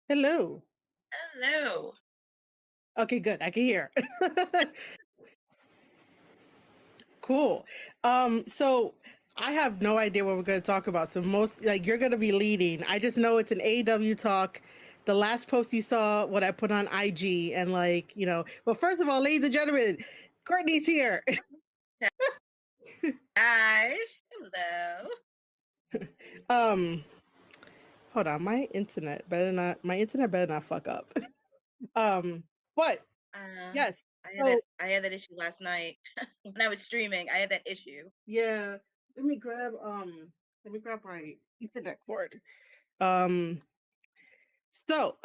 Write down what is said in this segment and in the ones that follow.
Hello. Hello. Okay, good. I can hear. Cool. So I have no idea what we're going to talk about. So most like you're going to be leading. I just know it's an AEW talk. The last post you saw, what I put on IG, and well, first of all, ladies and gentlemen, Courtney's here. Hi. Hello. um, Hold on, my internet better not fuck up. um, but Uh, yes. I had that So I had that issue last night when I was streaming. I had that issue. yeah, let me grab my ethernet cord. Um, so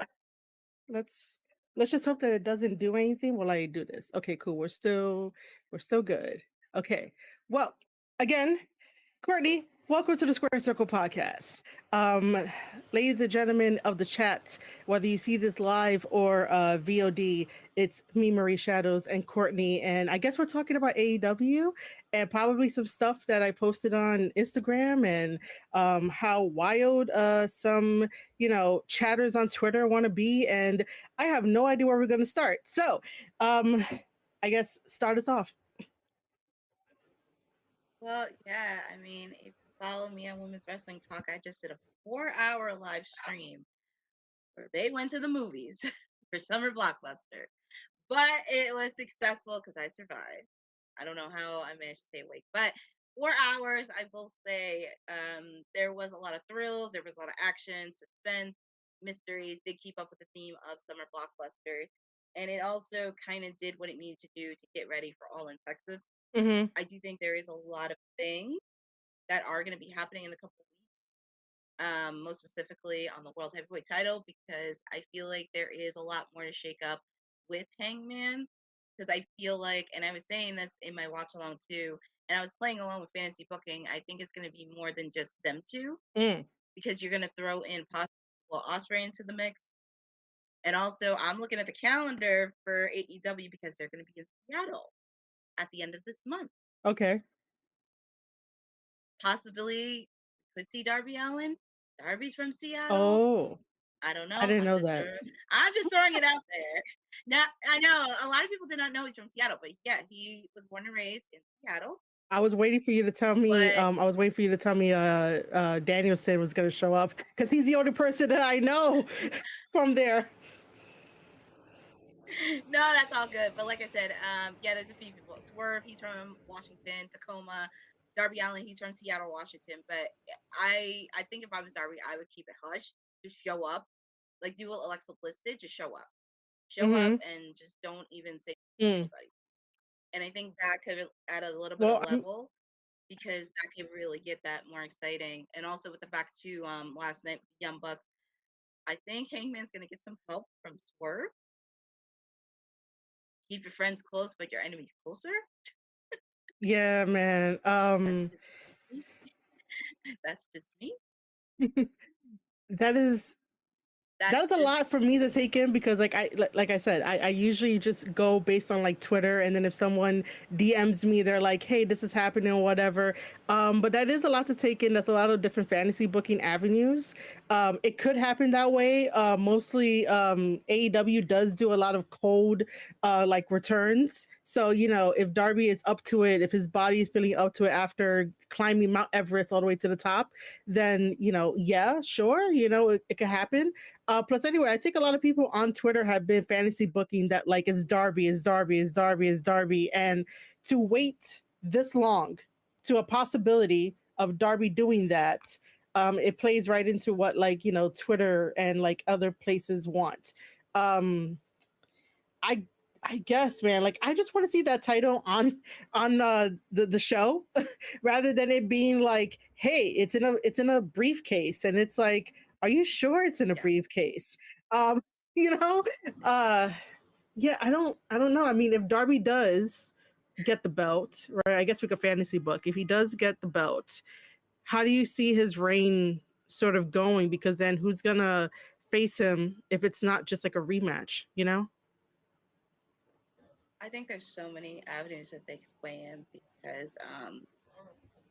let's let's just hope that it doesn't do anything while I do this. Okay, cool. We're still good. Okay. Well, again, Courtney, welcome to the Square Circle podcast. Um, Ladies and gentlemen of the chat, whether you see this live or VOD, it's me, Marie Shadows, and Courtney. And I guess we're talking about AEW and probably some stuff that I posted on Instagram and how wild some, chatters on Twitter want to be. And I have no idea where we're going to start. So um, I guess start us off. Well, yeah, I mean, if you follow me on Women's Wrestling Talk, I just did a 4-hour live stream where they went to the movies for Summer Blockbuster. But it was successful because I survived. I don't know how I managed to stay awake, but 4 hours, I will say, there was a lot of thrills, there was a lot of action, suspense, mysteries. Did keep up with the theme of summer blockbusters, and it also kind of did what it needed to do to get ready for All in Texas. Hmm. I do think there is a lot of things that are going to be happening in a couple of weeks, most specifically on the world heavyweight title, because I feel like there is a lot more to shake up with Hangman. Because I feel like, and I was saying this in my watch along too, and I was playing along with fantasy booking. I think it's going to be more than just them two, Mm, because you're going to throw in possible Osprey into the mix. And also, I'm looking at the calendar for AEW because they're going to be in Seattle at the end of this month. okay. Possibly could see Darby Allin. Darby's from Seattle. Oh, I don't I know. didn't know that. I'm just throwing it out there. Now I know a lot of people did not know he's from Seattle, but yeah, he was born and raised in Seattle. I was waiting for you to tell me. But I was waiting for you to tell me. Danielson was going to show up because he's the only person that I know from there. no, that's all good. But like I said, yeah, there's a few people. Swerve, he's from Washington, Tacoma. Darby Allin, he's from Seattle, Washington. But I think if I was Darby, I would keep it hush. Just show up, like do what Alexa Bliss did. Just show up, Hmm. and just don't even say Mm. anybody. And I think that could add a little bit of Well, level, because that could really get that more exciting. And also with the fact too, last night Young Bucks, I think Hangman's gonna get some help from Swerve. Keep your friends close, but your enemies closer. yeah, man. That's just me. That's just me. That is that That's was a just lot for me. me to take in because like I said, I usually just go based on like Twitter, and then if someone DMs me, they're like, hey, this is happening or whatever. But that is a lot to take in. That's a lot of different fantasy booking avenues. It could happen that way. Mostly AEW does do a lot of cold like returns. So, if Darby is up to it, if his body is feeling up to it after climbing Mount Everest all the way to the top, then yeah, sure, it could happen. Plus, anyway, I think a lot of people on Twitter have been fantasy booking that like is Darby, is Darby, is Darby, is Darby, and to wait this long to a possibility of Darby doing that, it plays right into what like Twitter and like other places want. Um, I I guess, man, like I just want to see that title on the show rather than it being like, hey, it's in a briefcase, and it's like, are you sure it's in a Yeah, briefcase? Um, you know, uh, yeah, I don't know. I mean, if Darby does get the belt, right? I guess we could fantasy book. If he does get the belt, how do you see his reign sort of going? Because then who's gonna face him if it's not just like a rematch? You know? I think there's so many avenues that they could play in, because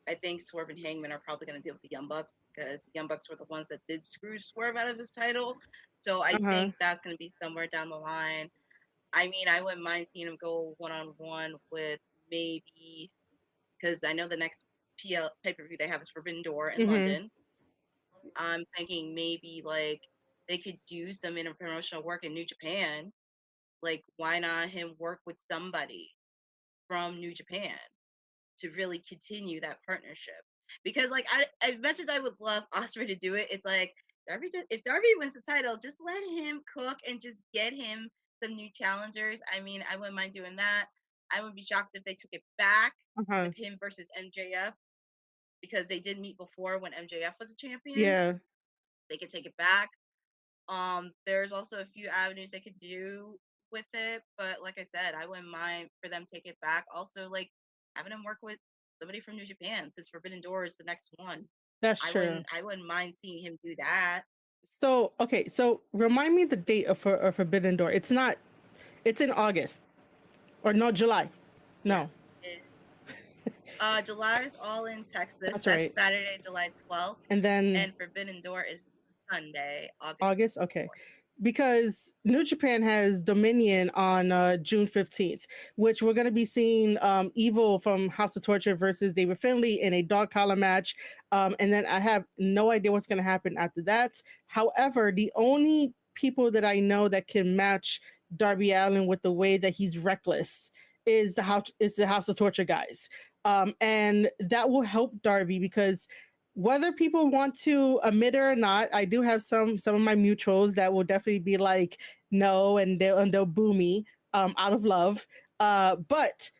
I think Swerve and Hangman are probably going to deal with the Young Bucks because the Young Bucks were the ones that did screw Swerve out of his title. So I Uh-huh. think that's going to be somewhere down the line. I mean, I wouldn't mind seeing him go one-on-one with maybe, because I know the next pay-per-view they have is Forbidden Door in Mm-hmm. London. I'm thinking maybe like they could do some interpromotional work in New Japan. Like, why not him work with somebody from New Japan to really continue that partnership? Because like as much as I would love Osprey to do it, it's like if Darby wins the title, just let him cook and just get him some new challengers. I mean, I wouldn't mind doing that. I would be shocked if they took it back Uh-huh. with him versus MJF because they did meet before when MJF was a champion. Yeah. They could take it back. There's also a few avenues they could do with it, but like I said, I wouldn't mind for them to take it back. Also, like having him work with somebody from New Japan since Forbidden Door is the next one. That's true. I wouldn't mind seeing him do that. So, okay, so remind me the date of Forbidden Door. It's not, it's in August or no, July. Yes. No, July is All In Texas. that's That's right. Saturday, July 12th. And then And Forbidden Door is Sunday, August August, okay. 4th. Because New Japan has Dominion on June 15th, which we're going to be seeing Evil from House of Torture versus David Finlay in a dog collar match. And then I have no idea what's going to happen after that. However, the only people that I know that can match Darby Allin with the way that he's reckless is the House of Torture guys. And that will help Darby because whether people want to admit it or not, I do have some of my mutuals that will definitely be like no, and they'll boo me out of love. But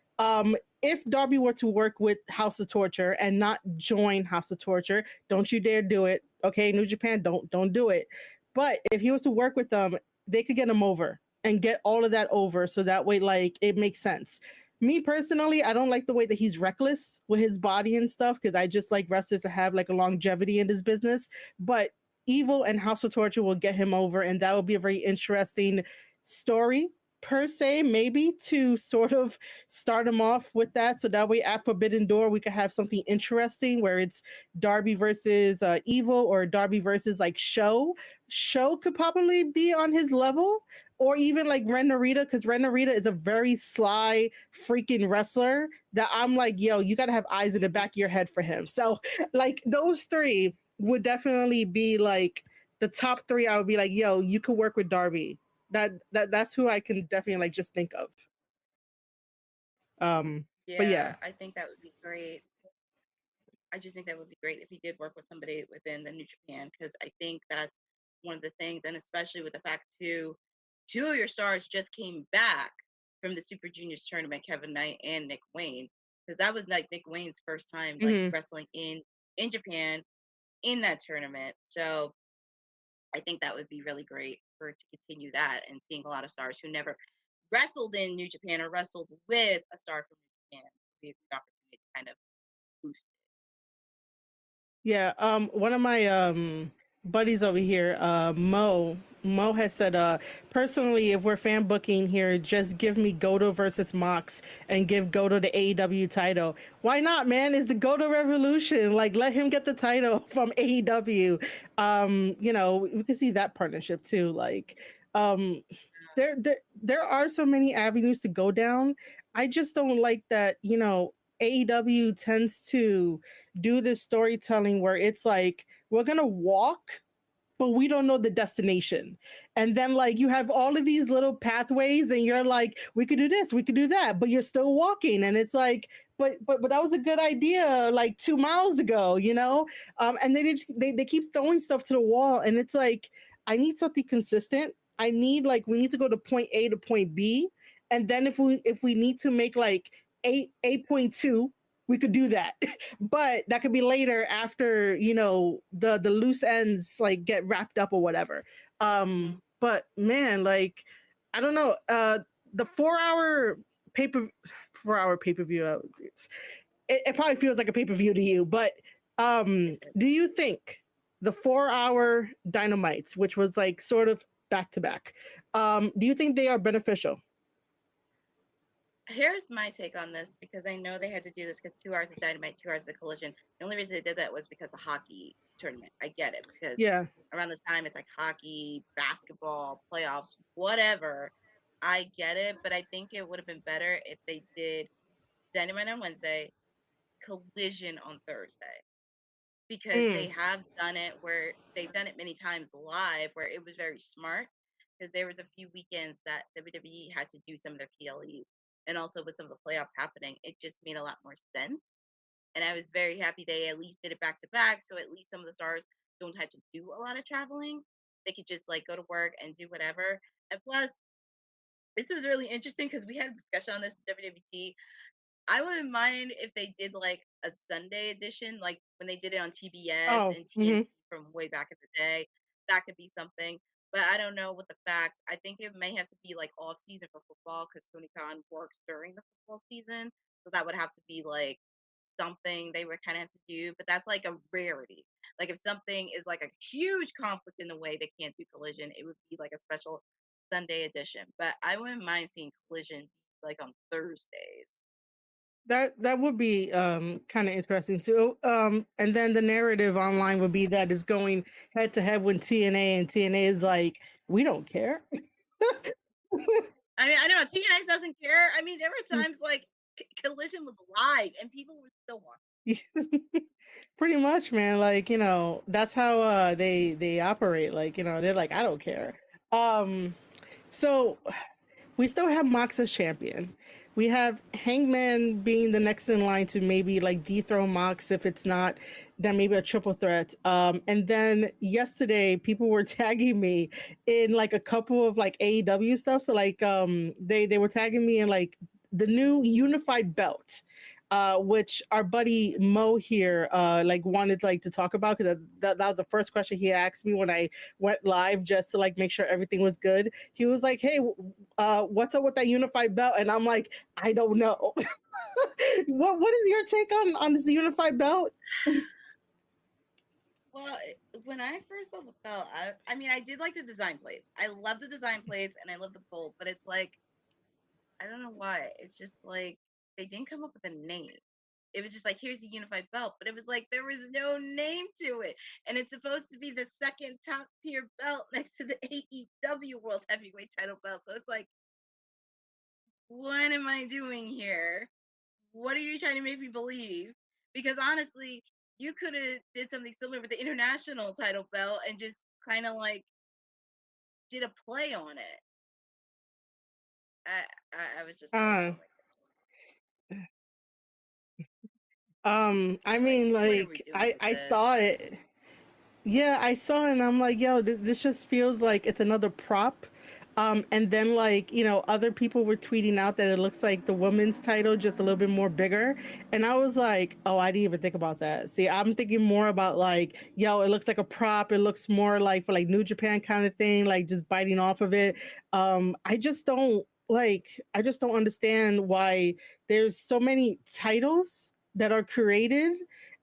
if Darby were to work with House of Torture and not join House of Torture, don't you dare do it. Okay, New Japan, don't do it. But if he was to work with them, they could get him over and get all of that over, so that way, like, it makes sense. Me personally, I don't like the way that he's reckless with his body and stuff because I just like wrestlers to have like a longevity in this business. But Evil and House of Torture will get him over, and that will be a very interesting story per se, maybe to sort of start him off with that. So that way, at Forbidden Door, we could have something interesting where it's Darby versus Evil or Darby versus like Show. Show could probably be on his level, or even like Ren Narita, because Ren Narita is a very sly freaking wrestler that I'm like, yo, you gotta have eyes in the back of your head for him. So like those three would definitely be like the top three. I would be like, yo, you could work with Darby. That's who I can definitely like just think of. But yeah. Yeah, I think that would be great. I just think that would be great if he did work with somebody within the New Japan because I think that's one of the things, and especially with the fact too, two of your stars just came back from the Super Juniors tournament, Kevin Knight and Nick Wayne, because that was like Nick Wayne's first time like Mhm. wrestling in Japan in that tournament. So I think that would be really great for it to continue that and seeing a lot of stars who never wrestled in New Japan or wrestled with a star from New Japan would be a good opportunity to kind of boost Yeah, one of my buddies over here, Mo has said, personally, if we're fan booking here, just give me Goto versus Mox and give Goto the AEW title. Why not, man? It's the Goto Revolution. Like, let him get the title from AEW. You know, we can see that partnership too. Like, um, there are so many avenues to go down. I just don't like that, you know, AEW tends to do this storytelling where it's like we're gonna walk but we don't know the destination. And then like you have all of these little pathways and you're like, we could do this, we could do that, but you're still walking. And it's like, but that was a good idea like 2 miles ago, you know? And they keep throwing stuff to the wall. And it's like, I need something consistent. I need like we need to go to point A to point B. And then if we need to make like 8.2, we could do that. But that could be later after, you know, the loose ends like get wrapped up or whatever. it. But man, like I don't know, the 4 hour paper 4 hour pay-per-view, it probably feels like a pay-per-view to you, but do you think the 4 hour dynamites, which was like sort of back to back, do you think they are beneficial? Here's my take on this because I know they had to do this because 2 hours of Dynamite, 2 hours of Collision. The only reason they did that was because of hockey tournament. I get it because Yeah. around this time it's like hockey, basketball, playoffs, whatever. I get it, but I think it would have been better if they did Dynamite on Wednesday, Collision on Thursday. Because they Mm. have done it where they've done it many times live where it was very smart because there was a few weekends that WWE had to do some of their PLEs and also with some of the playoffs happening it just made a lot more sense and I was very happy they at least did it back to back so at least some of the stars don't have to do a lot of traveling. They could just like go to work and do whatever. And plus this was really interesting because we had a discussion on this in WWT. I wouldn't mind if they did like a Sunday edition, like when they did it on TBS Oh. and Hmm. TNT from way back in the day. That could be something. But I don't know what the facts. I think it may have to be like off season for football because Tony Khan works during the football season. So that would have to be like something they would kind of have to do. But that's like a rarity. Like if something is like a huge conflict in the way they can't do Collision, it would be like a special Sunday edition. But I wouldn't mind seeing Collision like on Thursdays. That would be kind of interesting too. And then the narrative online would be that it's going head to head with TNA, and TNA is like, we don't care. I mean, I know TNA doesn't care. I mean, there were times like Collision was live and people were still watching. Pretty much, man. Like, that's how they operate. Like, they're like, I don't care. Um, so we still have Mox as champion. We have Hangman being the next in line to maybe like dethrone Mox. If it's not, then maybe a triple threat. And then yesterday, people were tagging me in like a couple of like AEW stuff. So like, they were tagging me in like the new unified belt. Which our buddy Mo here like wanted like to talk about because that was the first question he asked me when I went live just to like make sure everything was good. He was like, "Hey, what's up with that unified belt?" And I'm like, "I don't know." What is your take on this unified belt? Well, when I first saw the belt, I mean, I did like the design plates. I love the design plates and I love the gold, but it's like, I don't know why. It's just like they didn't come up with a name. It was just like, here's the unified belt, but it was like there was no name to it. And it's supposed to be the second top tier belt next to the AEW World Heavyweight title belt. So it's like, what am I doing here? What are you trying to make me believe? Because honestly, you could have did something similar with the international title belt and just kind of like did a play on it. I was just like, Uh, oh my I god, like mean, what are we like doing with I this? saw it. Yeah, I saw it and I'm like, yo, this just feels like it's another prop. And then like, other people were tweeting out that it looks like the women's title just a little bit more bigger. And I was like, oh, I didn't even think about that. See, I'm thinking more about like, yo, it looks like a prop. It looks more like for like New Japan kind of thing, like just biting off of it. I just don't understand why there's so many titles that are created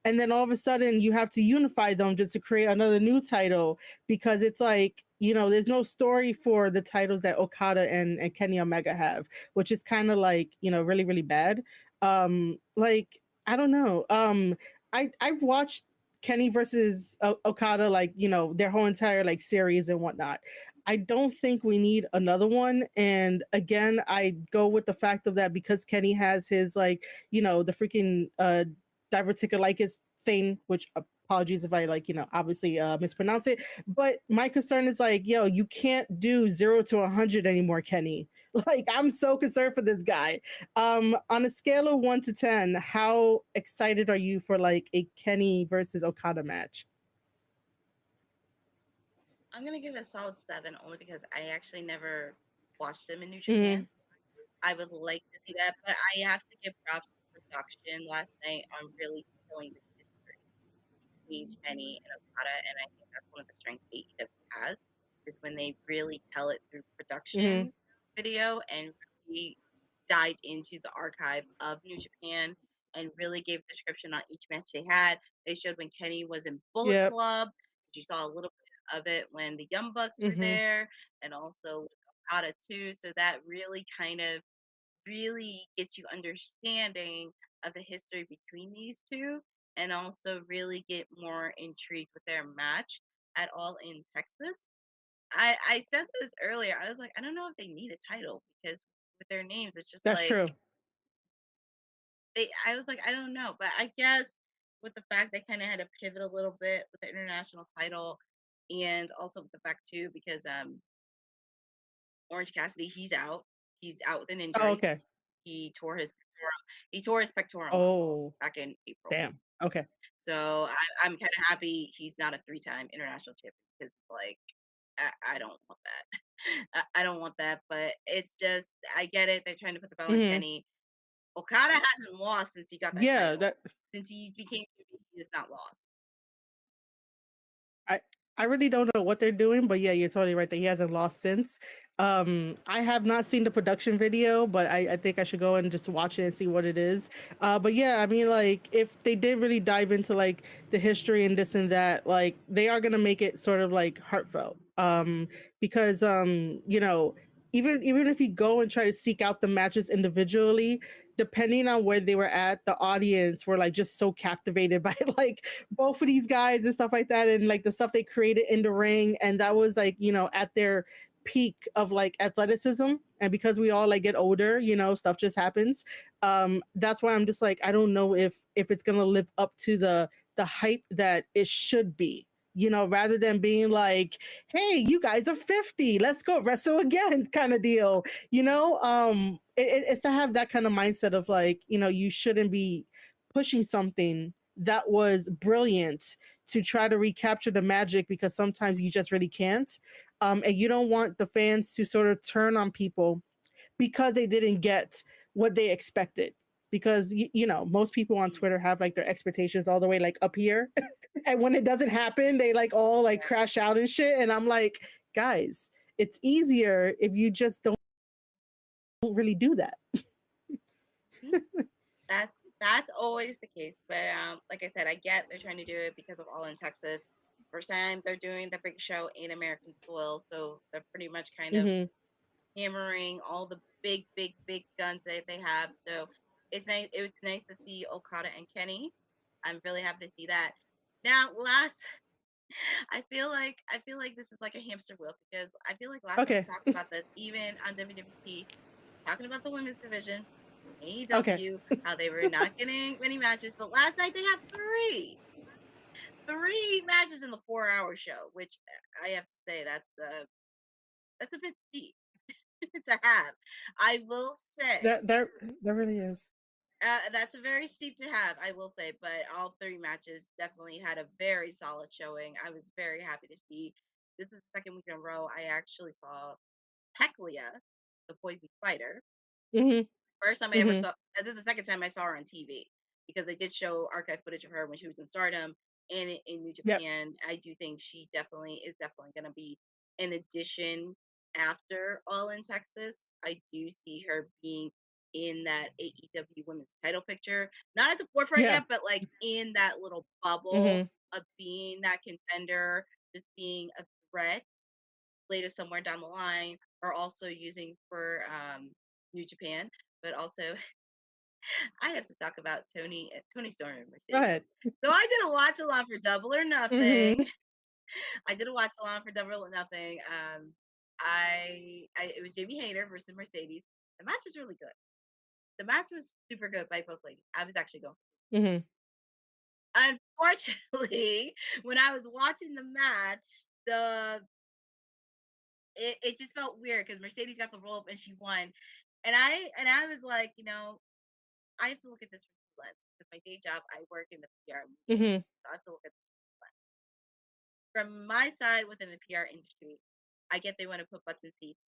and then all of a sudden you have to unify them just to create another new title because it's like there's no story for the titles that Okada and Kenny Omega have, which is kind of like really really bad. Like I don't know. I've watched Kenny versus Okada, like their whole entire like series and whatnot. I don't think we need another one. And again, I go with the fact of that because Kenny has his like the freaking diverticulitis thing, which apologies if I like, obviously mispronounce it. But my concern is like, yo, you can't do 0 to 100 anymore, Kenny. Like, I'm so concerned for this guy. On a scale of 1 to 10, how excited are you for like a Kenny versus Okada match? I'm gonna give it a solid 7 only because I actually never watched them in New Mm, Japan. I would like to see that, but I have to give props to production last night on really killing the history between Kenny and Okada, and I think that's one of the strengths AEW has is when they really tell it through mm, production video and really dived into the archive of New Japan and really gave a description on each match they had. They showed when Kenny was in Bullet yep. Club. You saw a little bit of it when the Young Bucks were Hmm. there, and also with Okada too. So that really kind of really gets you understanding of the history between these two, and also really get more intrigued with their match at All in Texas. I said this earlier. I was like, I don't know if they need a title because with their names, it's just That's like true. they. I was like, I don't know, but I guess with the fact they kind of had to pivot a little bit with the international title, and also with the fact too because Orange Cassidy, he's out. He's out with an Oh, injury. okay. He tore his pectoral muscle Oh, back in April. damn. Okay. So I'm kind of happy he's not a three-time international champion because like I don't want that. I don't want that. But it's just I get it. They're trying to put the belt on Hmm. Kenny. Okada hasn't lost since he got that Yeah, title. that Since he became champion, he has not lost. I I really don't know what they're doing, but yeah, you're totally right that he hasn't lost since. I have not seen the production video, but I think I should go and just watch it and see what it is. But yeah, I mean, like if they did really dive into like the history and this and that, like they are gonna make it sort of like heartfelt. Because you know, even if you go and try to seek out the matches individually, depending on where they were at, the audience were like just so captivated by like both of these guys and stuff like that, and like the stuff they created in the ring, and that was like at their peak of like athleticism. And because we all like get older, stuff just happens. That's why I'm just like, I don't know if it's gonna live up to the hype that it should be, rather than being like, hey, you guys are 50, let's go wrestle again kind of deal. It's to have that kind of mindset of like, you shouldn't be pushing something that was brilliant to try to recapture the magic, because sometimes you just really can't. And you don't want the fans to sort of turn on people because they didn't get what they expected. Because most people on Mm, Twitter have like their expectations all the way like up here, and when it doesn't happen, they like all like yeah. crash out and shit. And I'm like, guys, it's easier if you just don't really do that. Mhm. That's always the case. But like I said, I get they're trying to do it because of All in Texas. First time they're doing the big show in American soil, so they're pretty much kind of Hmm. hammering all the big, big, big guns that they have. So it's nice. It's nice to see Okada and Kenny. I'm really happy to see that. Now, last, I feel like this is like a hamster wheel because I feel like last time we Okay. talked about this, even on WWP, talking about the women's division, Okay. AEW, how they were not getting many matches, but last night they had three matches in the 4 hour show, which I have to say that's a bit steep to have. I will say That really is. that's a very steep to have, I will say, but all three matches definitely had a very solid showing. I was very happy to see. This is the second week in a row I actually saw Heclia, the Poison Spider. Hmm. First time I ever Hmm. saw. This is the second time I saw her on TV because they did show archive footage of her when she was in Stardom and in New Yep. Japan. I do think she definitely going to be an addition after All in Texas. I do see her being in that AEW Women's Title picture, not at the forefront Yeah. yet, but like in that little bubble Hmm. of being that contender, just being a threat later somewhere down the line, or also using for New Japan. But also, I have to talk about Tony Storm and Go Mercedes. ahead. So I did a watch along for Double or Hmm. Nothing. I did a watch along for Double or Nothing. It was Jamie Hayter versus Mercedes. The match was really good. The match was super good by both ladies. I was actually going. Hmm. Unfortunately, when I was watching the match, it just felt weird because Mercedes got the roll up and she won, and I was like, I have to look at this from two lenses because my day job I work in the PR media, Hmm. so I have to look at this from my side within the PR industry. I get they want to put butts in seats.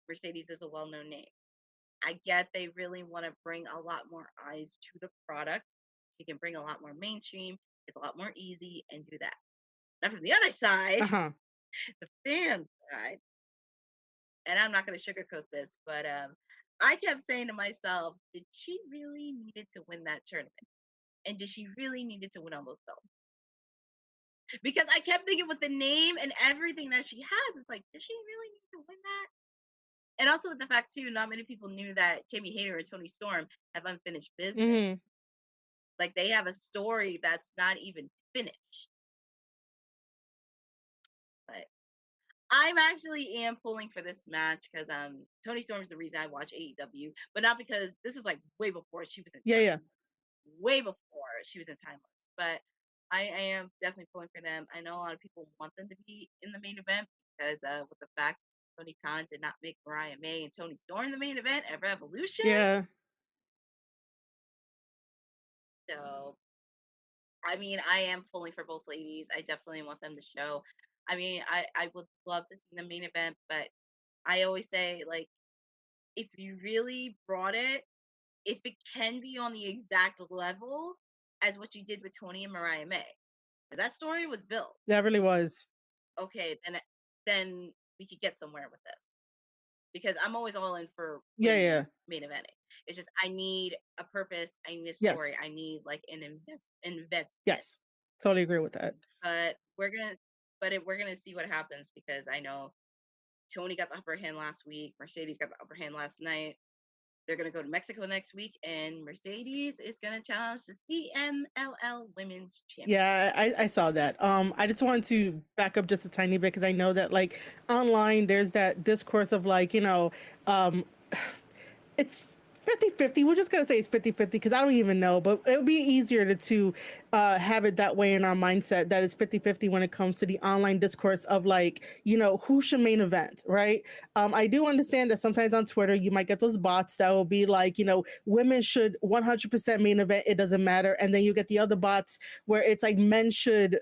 Mercedes is a well known name. I get they really want to bring a lot more eyes to the product. You can bring a lot more mainstream. It's a lot more easy and do that. Now from the other side, Uh-huh. the fan side, and I'm not going to sugarcoat this, but I kept saying to myself, did she really needed to win that tournament? And did she really needed to win all those belts? Because I kept thinking with the name and everything that she has, it's like, does she really need to win that? And also with the fact too, not many people knew that Jamie Hayter and Tony Storm have unfinished business. Hmm. Like they have a story that's not even finished. But I'm actually am pulling for this match because Tony Storm is the reason I watch AEW, but not because this is like way before she was in Yeah, yeah, way before she was in Timeless. But I am definitely pulling for them. I know a lot of people want them to be in the main event because with the fact Tony Khan did not make Mariah May and Tony Storm the main event at Revolution. yeah. So I mean, I am pulling for both ladies. I definitely want them to show. I mean, I would love to see the main event, but I always say like if you really brought it, if it can be on the exact level as what you did with Tony and Mariah May, because that story was built. That really was. Okay, then we could get somewhere with this. Because I'm always all in for Yeah, women yeah. main eventing. It's just I need a purpose, I need a Yes, story, I need like an investment. yes. Totally agree with that. But we're gonna see what happens because I know Tony got the upper hand last week, Mercedes got the upper hand last night. They're gonna go to Mexico next week, and Mercedes is gonna challenge the CMLL Women's Champion. Yeah, I saw that. I just wanted to back up just a tiny bit because I know that like online there's that discourse of like, um it's 50-50. We're just going to say it's 50-50 because I don't even know, but it would be easier to have it that way in our mindset that it's 50-50 when it comes to the online discourse of like, who should main event, right? I do understand that sometimes on Twitter, you might get those bots that will be like, women should 100% main event. It doesn't matter. And then you get the other bots where it's like men should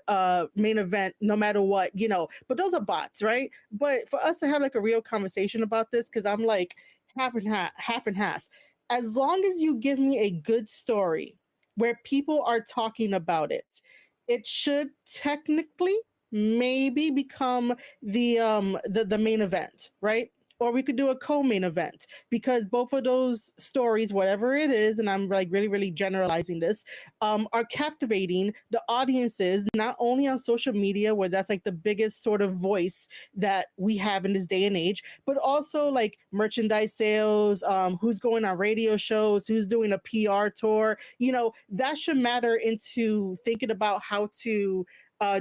main event no matter what, but those are bots, right? But for us to have like a real conversation about this, because I'm like, half and half, half and half. As long as you give me a good story where people are talking about it, it should technically maybe become the main event, right? Or we could do a co-main event because both of those stories, whatever it is, and I'm like really, really generalizing this, are captivating the audiences not only on social media, where that's like the biggest sort of voice that we have in this day and age, but also like merchandise sales, who's going on radio shows, who's doing a PR tour. That should matter into thinking about how to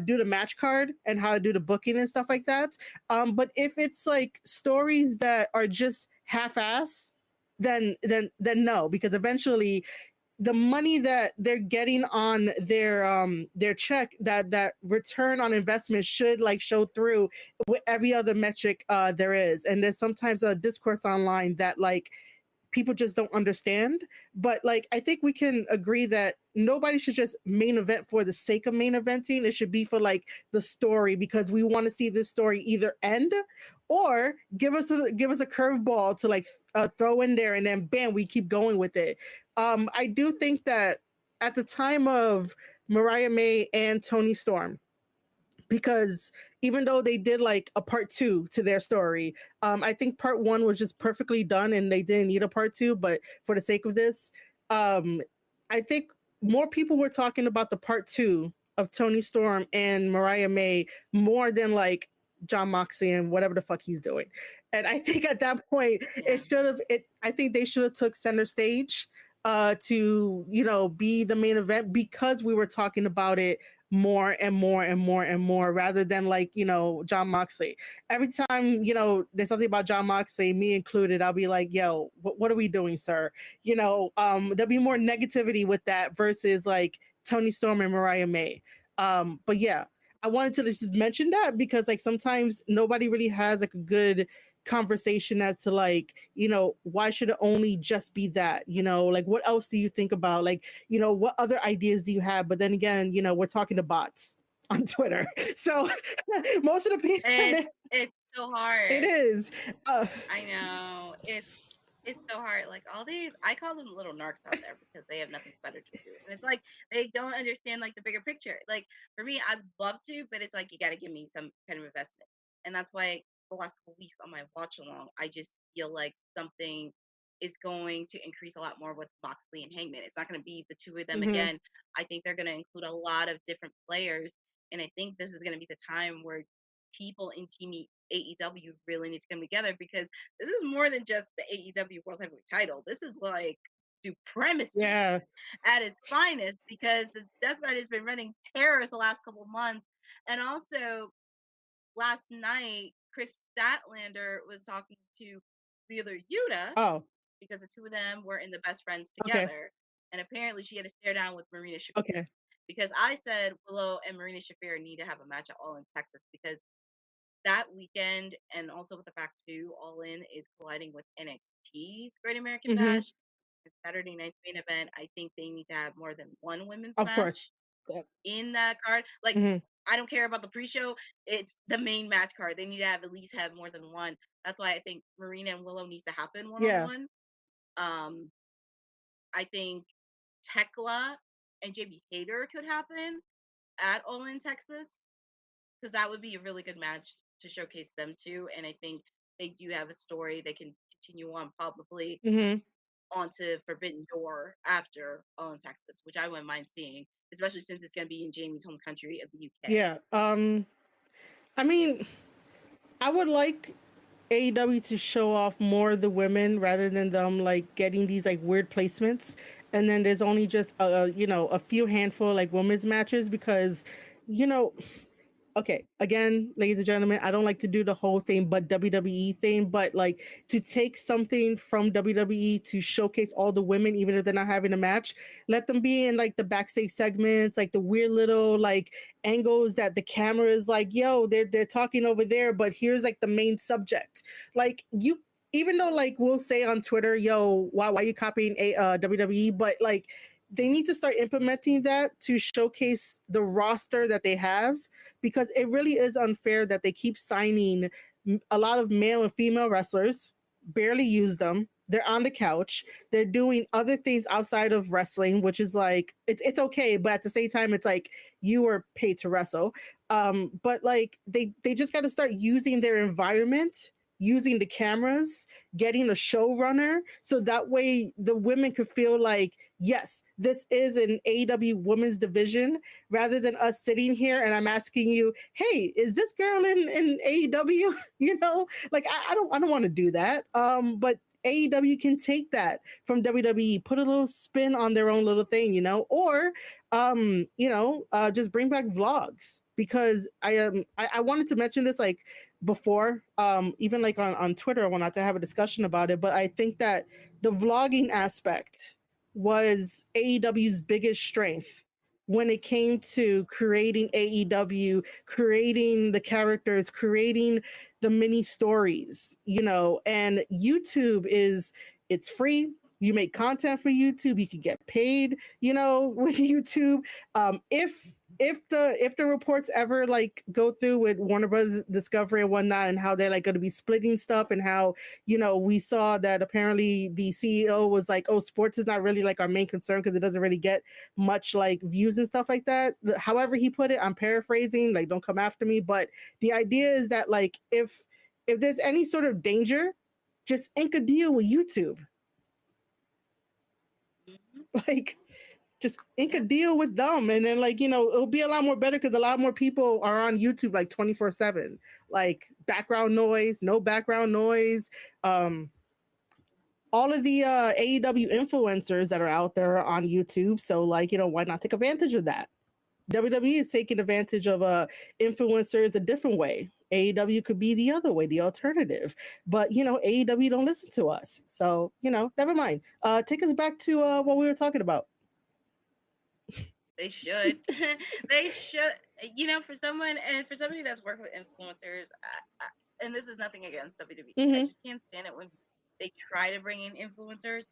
do the match card and how to do the booking and stuff like that. But if it's like stories that are just half-ass, then no, because eventually the money that they're getting on their check, that return on investment should like show through with every other metric there is. And there's sometimes a discourse online that like people just don't understand. But like I think we can agree that nobody should just main event for the sake of main eventing. It should be for like the story, because we want to see this story either end or give us a curveball to like throw in there, and then bam, we keep going with it. I do think that at the time of Mariah May and Tony Storm, because even though they did like a part two to their story, I think part one was just perfectly done and they didn't need a part two. But for the sake of this, um, I think more people were talking about the part two of Tony Storm and Mariah May more than like John Moxley and whatever the fuck he's doing. And I think at that point, Yeah. it should have. It. I think they should have took center stage to be the main event, because we were talking about it more and more and more and more, rather than like John Moxley. Every time there's something about John Moxley, me included, I'll be like, yo, what are we doing, sir? There'll be more negativity with that versus like Tony Storm and Mariah May. But yeah, I wanted to just mention that because like sometimes nobody really has like a good conversation as to like why should it only just be that, like what else do you think about, like what other ideas do you have? But then again, we're talking to bots on Twitter, so most of the It's people it's so it hard. is uh, I know. It's so hard. Like all these, I call them little narcs out there because they have nothing better to do. And it's like they don't understand like the bigger picture. Like for me, I'd love to, but it's like you got to give me some kind of investment. And that's why the last couple weeks on my watch along, I just feel like something is going to increase a lot more with Moxley and Hangman. It's not going to be the two of them mhm. again. I think they're going to include a lot of different players, and I think this is going to be the time where people in AEW really need to come together, because this is more than just the AEW World Heavyweight title. This is like supremacy Yeah. at its finest, because the Death Rider's been running terrors the last couple of months. And also, last night, Chris Statlander was talking to Wheeler Yuta, Oh, because the two of them were in the Best Friends okay. together. And apparently she had a stare down with Marina Shafir. Okay. Because I said Willow and Marina Shafir need to have a match at All in Texas, because that weekend, and also with the fact too, All In is colliding with NXT's Great American Mm-hmm. Bash. Saturday night's main event. I think they need to have more than one women's Of course. match in that card. Like, Mm-hmm. I don't care about the pre-show. It's the main match card. They need to have at least have more than one. That's why I think Marina and Willow needs to happen one on Yeah. one. I think Tekla and JB Hater could happen at All in Texas, because that would be a really good match to showcase them too. And I think they do have a story they can continue on, probably Mm-hmm. onto Forbidden Door after All in Texas, which I wouldn't mind seeing, especially since it's going to be in Jamie's home country of the UK. Yeah. I mean, I would like AEW to show off more of the women rather than them like getting these like weird placements, and then there's only just a few handful like women's matches, because you know okay, again, ladies and gentlemen, I don't like to do the whole thing but WWE thing, but like to take something from WWE to showcase all the women, even if they're not having a match, let them be in like the backstage segments, like the weird little like angles that the camera is like, yo, they're talking over there, but here's like the main subject. Like you, even though like we'll say on Twitter, yo, why are you copying WWE? But like they need to start implementing that to showcase the roster that they have, because it really is unfair that they keep signing a lot of male and female wrestlers, barely use them. They're on the couch. They're doing other things outside of wrestling, which is like it's okay, but at the same time, it's like you were paid to wrestle. But like they just got to start using their environment, using the cameras, getting a showrunner, so that way the women could feel like, yes, this is an AEW women's division, rather than us sitting here and I'm asking you, hey, is this girl in AEW? You know, like I don't want to do that. But AEW can take that from WWE, put a little spin on their own little thing, or just bring back vlogs, because I wanted to mention this like before, even like on Twitter, I wanted to have a discussion about it, but I think that the vlogging aspect was AEW's biggest strength when it came to creating AEW, creating the characters, creating the mini stories, and YouTube it's free. You make content for YouTube, you can get paid, with YouTube. If the reports ever like go through with Warner Bros. Discovery and whatnot, and how they're like going to be splitting stuff, and how we saw that apparently the CEO was like, "Oh, sports is not really like our main concern because it doesn't really get much like views and stuff like that." However he put it, I'm paraphrasing. Like, don't come after me, but the idea is that like if there's any sort of danger, just ink a deal with YouTube. Like just ink a deal with them, and then like it'll be a lot more better, because a lot more people are on YouTube like 24/7, like background noise, no background noise. All of the AEW influencers that are out there are on YouTube, so like why not take advantage of that? WWE is taking advantage of influencers a different way. AEW could be the other way, the alternative. But AEW don't listen to us, so never mind. Take us back to what we were talking about. They should. They should. For somebody that's worked with influencers, and this is nothing against WWE. I just can't stand it when they try to bring in influencers.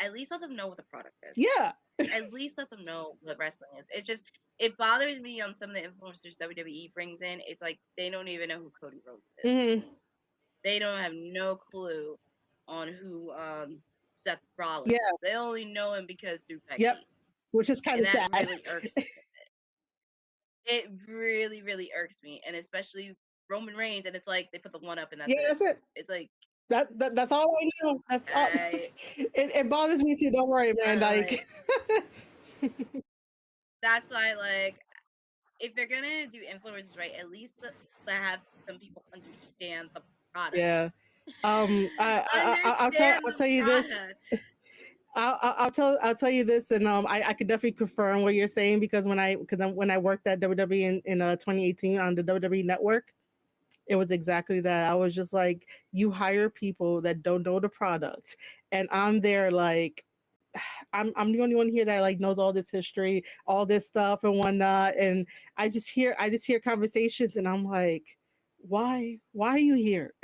At least let them know what the product is. Yeah. At least let them know what wrestling is. It bothers me on some of the influencers WWE brings in. It's like they don't even know who Cody Rhodes is. They don't have no clue on who Seth Rollins is. They only know him because through Becky. Yep. Which is kind of sad. That really irks me. It really, really irks me. And especially Roman Reigns, and it's like they put the one up and that's it. That's it. It's like that's all I know. That's all. It bothers me too. Don't worry, man. Like that's why, like, if they're gonna do influencers right, at least have some people understand the product. Yeah. Understand I'll the tell you this. product. I'll tell you this, and I could definitely confirm what you're saying because when I worked at WWE in 2018 on the WWE Network, it was exactly that. I was just like, you hire people that don't know the product, and I'm there like, I'm the only one here that like knows all this history, all this stuff and whatnot, and I just hear conversations, and I'm like, why are you here?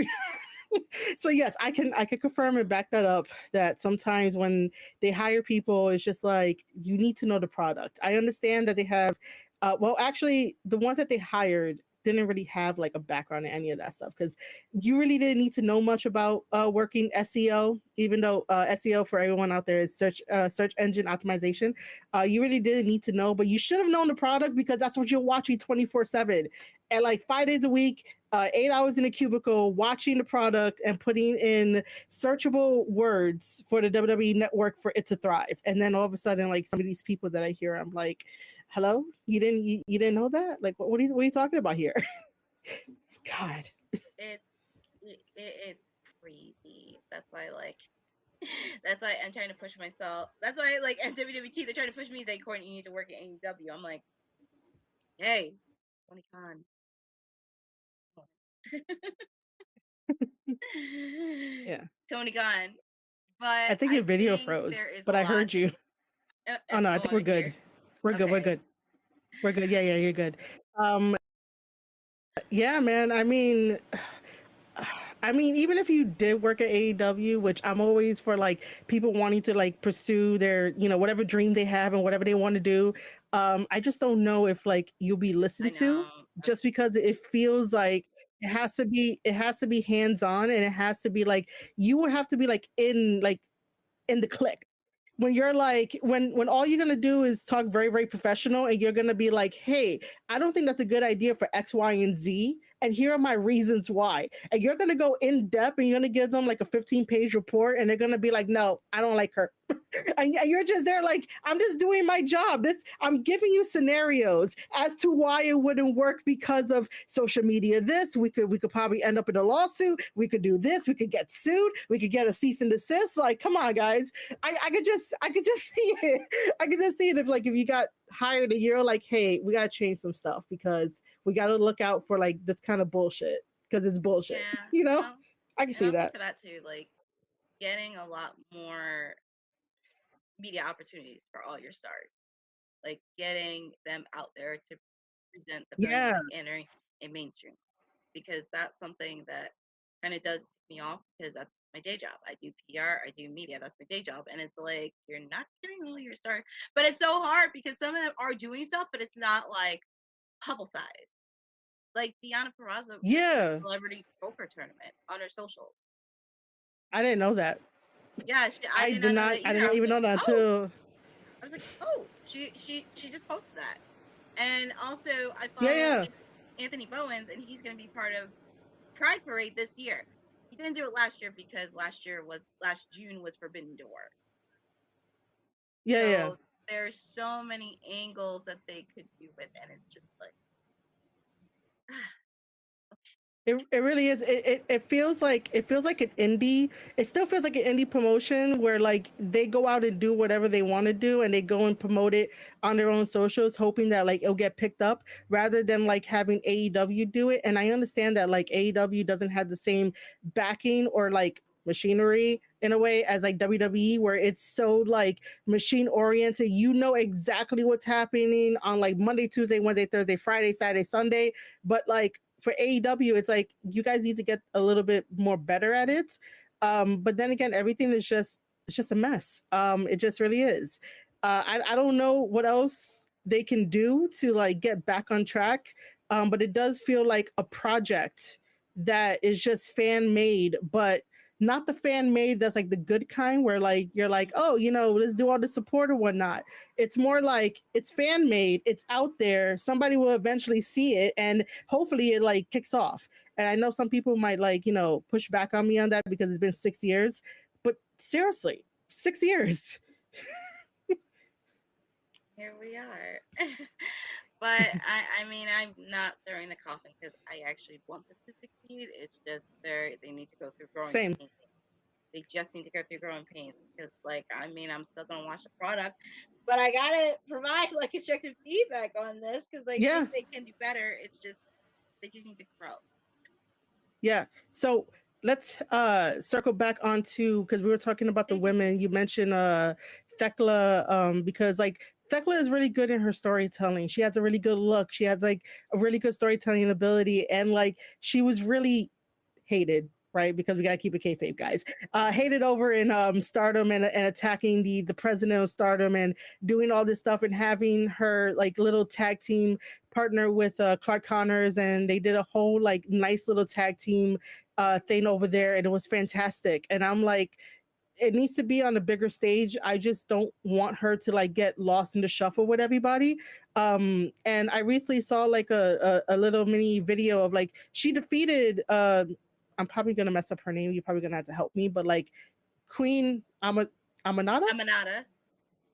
So yes, I can confirm and back that up that sometimes when they hire people, it's just like you need to know the product. I understand that they have well actually the ones that they hired didn't really have like a background in any of that stuff because you really didn't need to know much about working SEO, even though SEO for everyone out there is search engine optimization. You really didn't need to know, but you should have known the product because that's what you're watching 24/7 and like 5 days a week, 8 hours in a cubicle watching the product and putting in searchable words for the WWE network for it to thrive. And then all of a sudden, like some of these people that I hear, I'm like, hello, you didn't know that? Like, what are you talking about here? God. It's it's crazy. That's why like that's why I'm trying to push myself. That's why like at WWT they're trying to push me say Courtney, you need to work at AEW. I'm like, hey, Tony Khan. Yeah. Tony Khan. But I think your I video think froze, there is a but I lot. heard you. Oh no, I think we're I'm good. here. We're good. We're Okay. good. We're good. Yeah, you're good. Um, yeah, man. I mean, even if you did work at AEW, which I'm always for like people wanting to like pursue their, whatever dream they have and whatever they want to do. I just don't know if like you'll be I listened know. to just because it feels like it has to be hands on and it has to be like you would have to be like in the click when you're like when all you're gonna do is talk very very professional and you're gonna be like, hey, I don't think that's a good idea for X, Y, and Z, and here are my reasons why, and you're gonna go in depth and you're gonna give them like a 15-page report and they're gonna be like, no, I don't like her. And you're just there like, I'm just doing my job. I'm giving you scenarios as to why it wouldn't work because of social media. This we could probably end up in a lawsuit. We could do this. We could get sued. We could get a cease and desist. Like, come on, guys. I could just see it. I could just see it if you got hired and you're like, hey, we gotta change some stuff because we gotta look out for like this kind of bullshit because it's bullshit. Yeah, You know, I can and see also that. for that too, like getting a lot more media opportunities for all your stars, like getting them out there to present the brand, Yeah, like entering a mainstream, because that's something that kind of does tick me off because that's my day job. I do PR, I do media. That's my day job, and it's like you're not getting all your stars, but it's so hard because some of them are doing stuff, but it's not like publicized. Like Deanna Purrazzo did a yeah. celebrity poker tournament on her socials. I didn't know that. Yeah, I did not know that I either. did I not was even like, know that oh, until I was like, oh, she just posted that. And also, I yeah, follow yeah, Anthony Bowens, and he's going to be part of Pride Parade this year. He didn't do it last year because last June was Forbidden Door. yeah, yeah. So there's so many angles that they could do with, and it's just like, It really is. It feels like an indie. It still feels like an indie promotion where like they go out and do whatever they want to do and they go and promote it on their own socials, hoping that like it'll get picked up rather than like having AEW do it. And I understand that like AEW doesn't have the same backing or like machinery in a way as like WWE where it's so like machine oriented. You know exactly what's happening on like Monday, Tuesday, Wednesday, Thursday, Friday, Saturday, Sunday, but like for AEW, it's like you guys need to get a little bit more better at it. But then again, everything is just it's just a mess. It just really is. I don't know what else they can do to like get back on track. But it does feel like a project that is just fan made, but not the fan made that's like the good kind where like you're like, oh, let's do all the support or whatnot. It's more like it's fan made, it's out there, somebody will eventually see it and hopefully it like kicks off. And I know some people might like, push back on me on that because it's been 6 years, but seriously, 6 years. here we are. But I mean, I'm not throwing the coffin because I actually want them to succeed. It's just they need to go through growing Same. pains. They just need to go through growing pains because, like, I mean, I'm still gonna watch the product, but I gotta provide like constructive feedback on this because, like, if Yeah. they can do better, it's just they just need to grow. Yeah. So let's circle back onto, because we were talking about the They just women. You mentioned Thekla, because like Thekla is really good in her storytelling. She has a really good look. She has like a really good storytelling ability, and like she was really hated, right? Because we gotta keep it kayfabe, guys. Hated over in Stardom, and attacking the president of Stardom and doing all this stuff, and having her like little tag team partner with Clark Connors, and they did a whole like nice little tag team thing over there, and it was fantastic. And I'm like, it needs to be on a bigger stage. I just don't want her to like get lost in the shuffle with everybody. And I recently saw like a little mini video of like she defeated I'm probably gonna mess up her name. You're probably gonna have to help me, but like Queen Amanada. Amanada,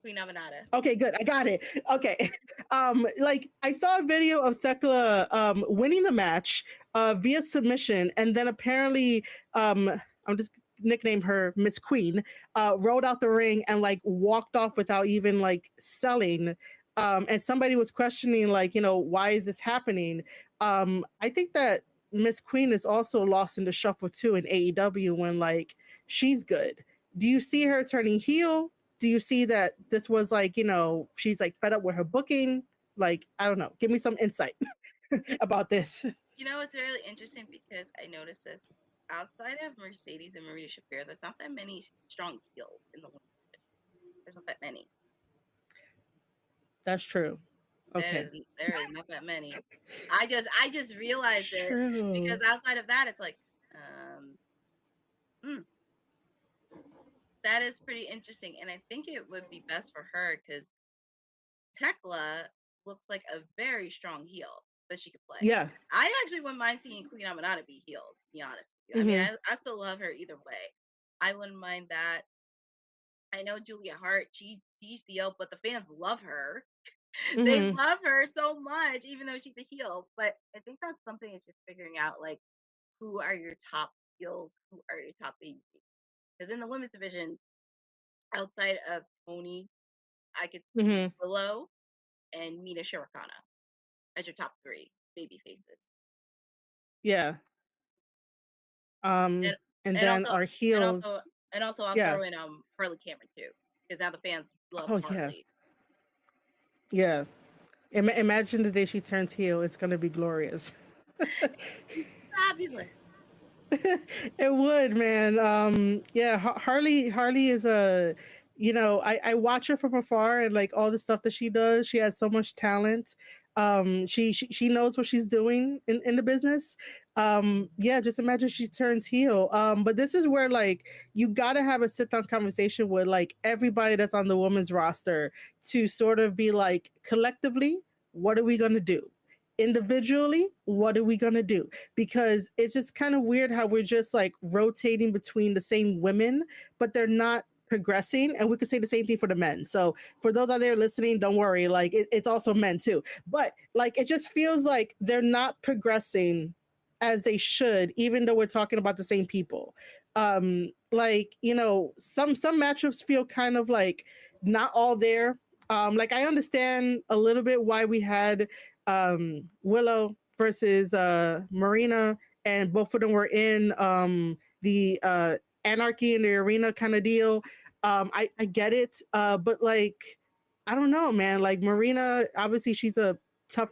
Queen Amanada. Okay, good. I got it. Okay. Like I saw a video of Thekla winning the match via submission, and then apparently I'm just nicknamed her Miss Queen, rolled out the ring and like walked off without even like selling. And somebody was questioning, like, why is this happening? I think that Miss Queen is also lost in the shuffle too in AEW when like she's good. Do you see her turning heel? Do you see that this was like, she's like fed up with her booking? Like, I don't know. Give me some insight about this. You know, it's really interesting because I noticed this outside of Mercedes and Maria Shafir. There's not that many strong heels in the women's division. There's not that many. That's true. There Okay. is there is not that many. I just realized it because True. outside of that, it's like, um, mm, that is pretty interesting, and I think it would be best for her because Tekla looks like a very strong heel that she could play. Yeah. I actually wouldn't mind seeing Queen Aminata be healed, to be honest with you. I mean, Hmm. I still love her either way. I wouldn't mind that. I know Julia Hart, she's the heel, but the fans love her. They Hmm. love her so much, even though she's a heel. But I think that's something is just figuring out like who are your top heels, who are your top baby. Because in the women's division, outside of Tony, I could see Hmm. Willow and Mina Shirokana as your top three baby faces. Yeah. And And and then also our and heels. also and also I'll Yeah. throw in Harley Cameron too. Because now the fans love Oh yeah. Harley. Yeah. Imagine the day she turns heel. It's gonna be glorious. Fabulous. It would, man. Yeah, Harley is a, I watch her from afar, and like all the stuff that she does. She has so much talent. She knows what she's doing in the business. Yeah, just imagine she turns heel. But this is where like you gotta have a sit down conversation with like everybody that's on the women's roster to sort of be like, collectively, what are we gonna do? Individually, what are we gonna do? Because it's just kind of weird how we're just like rotating between the same women, but they're not progressing. And we could say the same thing for the men. So for those out there listening, don't worry, like it's also men too. But like it just feels like they're not progressing as they should, even though we're talking about the same people. Like, some matchups feel kind of like not all there. Like I understand a little bit why we had Willow versus Marina, and both of them were in the Anarchy in the Arena kind of deal. I get it, but like, I don't know, man. Like Marina, obviously she's a tough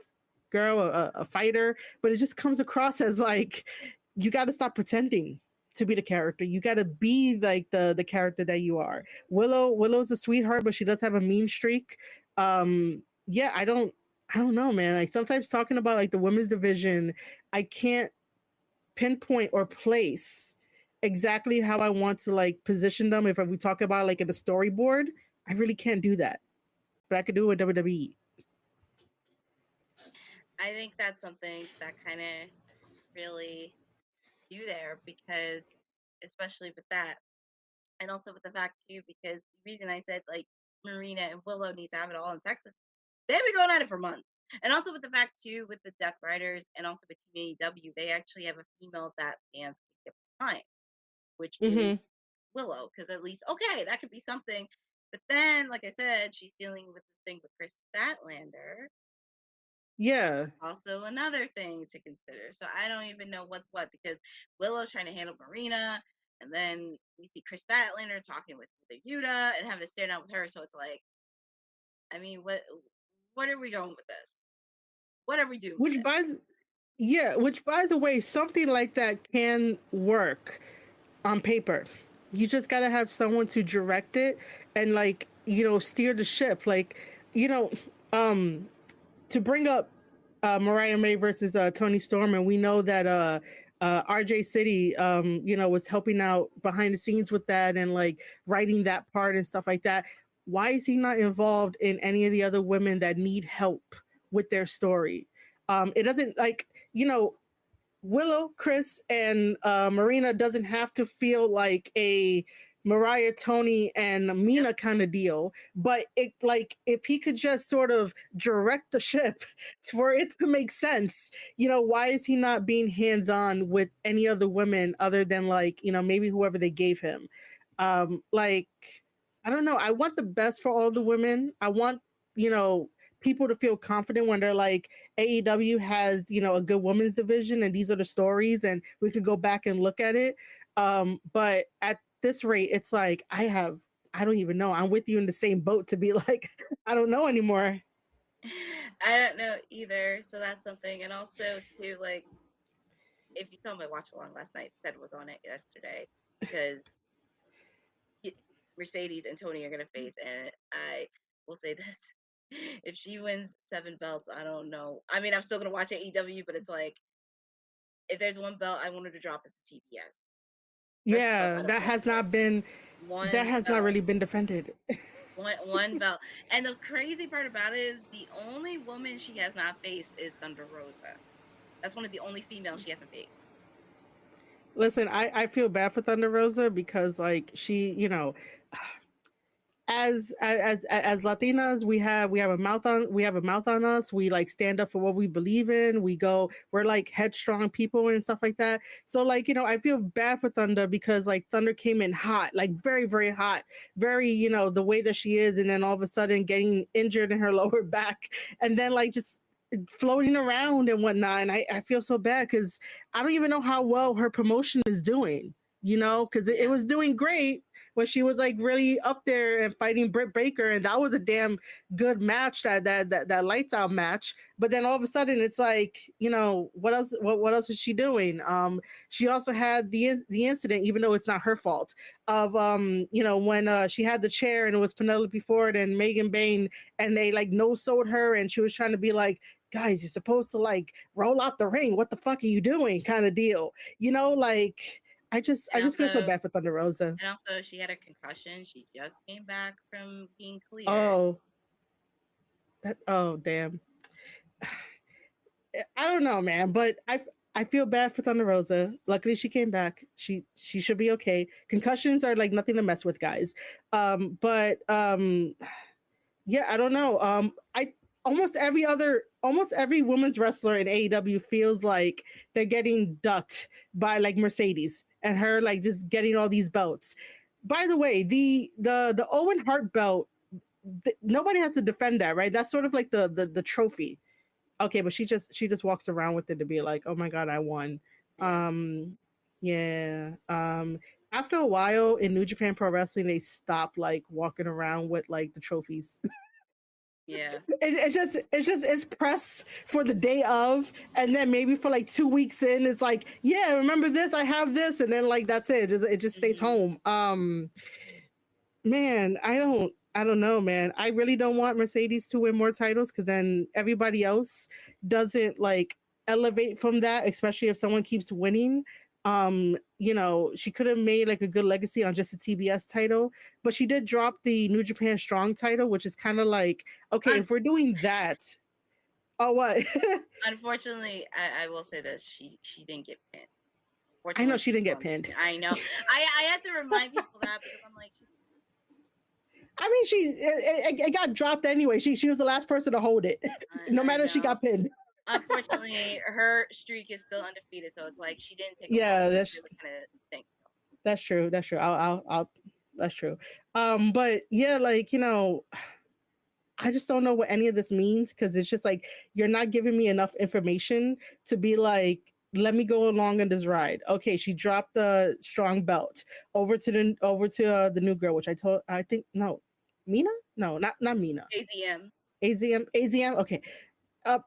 girl, a fighter, but it just comes across as like you got to stop pretending to be the character. You got to be like the character that you are. Willow's a sweetheart, but she does have a mean streak. Yeah, I don't know, man. Like sometimes talking about like the women's division, I can't pinpoint or place exactly how I want to like position them. If we talk about like in the storyboard, I really can't do that. But I could do it with WWE. I think that's something that kind of really do there because especially with that and also with the fact too because the reason I said like Marina and Willow need to have it all in Texas, they've been going at it for months. And also with the fact too, with the Death Riders and also with Team AEW, they actually have a female that fans can get behind, which Mm-hmm. is Willow. Because at least, okay, that could be something. But then, like I said, she's dealing with this thing with Chris Statlander. Yeah. Also, another thing to consider. So I don't even know what's what because Willow's trying to handle Marina, and then we see Chris Statlander talking with the Yuta and having to stand out with her. So it's like, I mean, what are we going with this? What are we doing with Which it? by Yeah, which by the way, something like that can work on paper. You just gotta have someone to direct it and like, steer the ship. Like, you know, um, to bring up Mariah May versus Tony Storm, and we know that RJ City, was helping out behind the scenes with that and like writing that part and stuff like that. Why is he not involved in any of the other women that need help with their story? It doesn't like Willow, Chris, and Marina doesn't have to feel like a Mariah, Tony, and Yep. Mina kind of deal. But it like if he could just sort of direct the ship for it to make sense, why is he not being hands on with any other women other than like maybe whoever they gave him? Like I don't know. I want the best for all the women. I want you know people to feel confident when they're like AEW has, a good women's division and these are the stories and we could go back and look at it. But at this rate, it's like I don't even know. I'm with you in the same boat to be like, I don't know anymore. I don't know either. So that's something. And also too, like if you saw my watch along last night, said was on it yesterday because Mercedes and Tony are gonna face, and I will say this: if she wins 7 belts, I don't know. I mean, I'm still gonna watch AEW, but it's like if there's one belt I want her to drop, it's the TBS. Rest of the belts Yeah, I don't really care. that One has not belt, really been defended. one belt, and the crazy part about it is the only woman she has not faced is Thunder Rosa. That's one of the only females she hasn't faced. Listen, I feel bad for Thunder Rosa because like she, as Latinas, we have a mouth on us. We like stand up for what we believe in. We're like headstrong people and stuff like that. So like I feel bad for Thunder because like Thunder came in hot, like very very hot, very the way that she is, and then all of a sudden getting injured in her lower back, and then like just floating around and whatnot. And I feel so bad because I don't even know how well her promotion is doing. Because it Yeah, was doing great when she was like really up there and fighting Britt Baker, and that was a damn good match, that lights out match. But then all of a sudden, it's like, what else? What else is she doing? She also had the incident, even though it's not her fault, of when she had the chair and it was Penelope Ford and Megan Bain, and they like no sold her, and she was trying to be like, guys, you're supposed to like roll out the ring. What the fuck are you doing? Kind of deal. Like I and just feel so also bad for Thunder Rosa. and also she had a concussion. She just came back from being cleared. Oh, oh damn. I don't know, man, but I feel bad for Thunder Rosa. Luckily, she came back. She should be okay. Concussions are like nothing to mess with, guys. But yeah, I don't know. I almost every women's wrestler in AEW feels like they're getting ducked by like Mercedes and her like just getting all these belts. By the way, the Owen Hart belt, nobody has to defend that, right? That's sort of like the trophy. Okay, but she just walks around with it to be like, oh my god, I won. Yeah, Um, yeah. After a while in New Japan Pro Wrestling, they stopped like walking around with like the trophies. yeah, It's press for the day of, and then maybe for like 2 weeks in, it's like, yeah, remember this? I have this, and then like that's it. It just stays hmm home. Man, I don't know, man. I really don't want Mercedes to win more titles because then everybody else doesn't like elevate from that, especially if someone keeps winning. She could have made like a good legacy on just a TBS title, but she did drop the New Japan Strong title, which is kind of like, okay, Un- if we're doing that, oh what? unfortunately, I will say this: she didn't get pinned. I know Fortunately, she she's didn't get on. pinned. I know. I had to remind people that because I'm like, I mean, it got dropped anyway. She was the last person to hold it, no I matter if she know. got pinned. Unfortunately, her streak is still undefeated, so it's like she didn't take a long Yeah, to that's really kind of think. that's true. That's true. I'll that's true. But yeah, like I just don't know what any of this means because it's just like you're not giving me enough information to be like, let me go along on this ride. Okay, she dropped the strong belt over to the new girl, which I think no, Mina, no, not Mina, AZM. AZM. Okay, uh,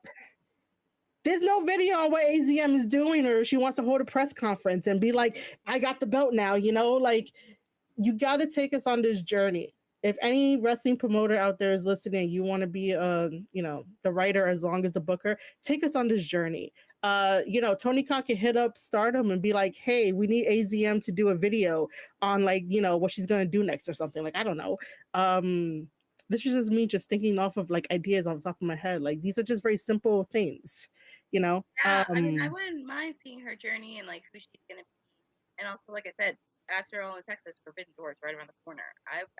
there's no video on what AZM is doing, or she wants to hold a press conference and be like, I got the belt now. Like you got to take us on this journey. If any wrestling promoter out there is listening, you want to be the writer as long as the booker, take us on this journey. Tony Khan can hit up Stardom and be like, hey, we need AZM to do a video on like what she's gonna do next or something. Like I don't know. This is just me just thinking off of like ideas off the top of my head. Like these are just very simple things, you know. Yeah, I mean, I wouldn't mind seeing her journey and like who she's gonna be, and also like I said, after all in Texas, Forbidden Doors right around the corner.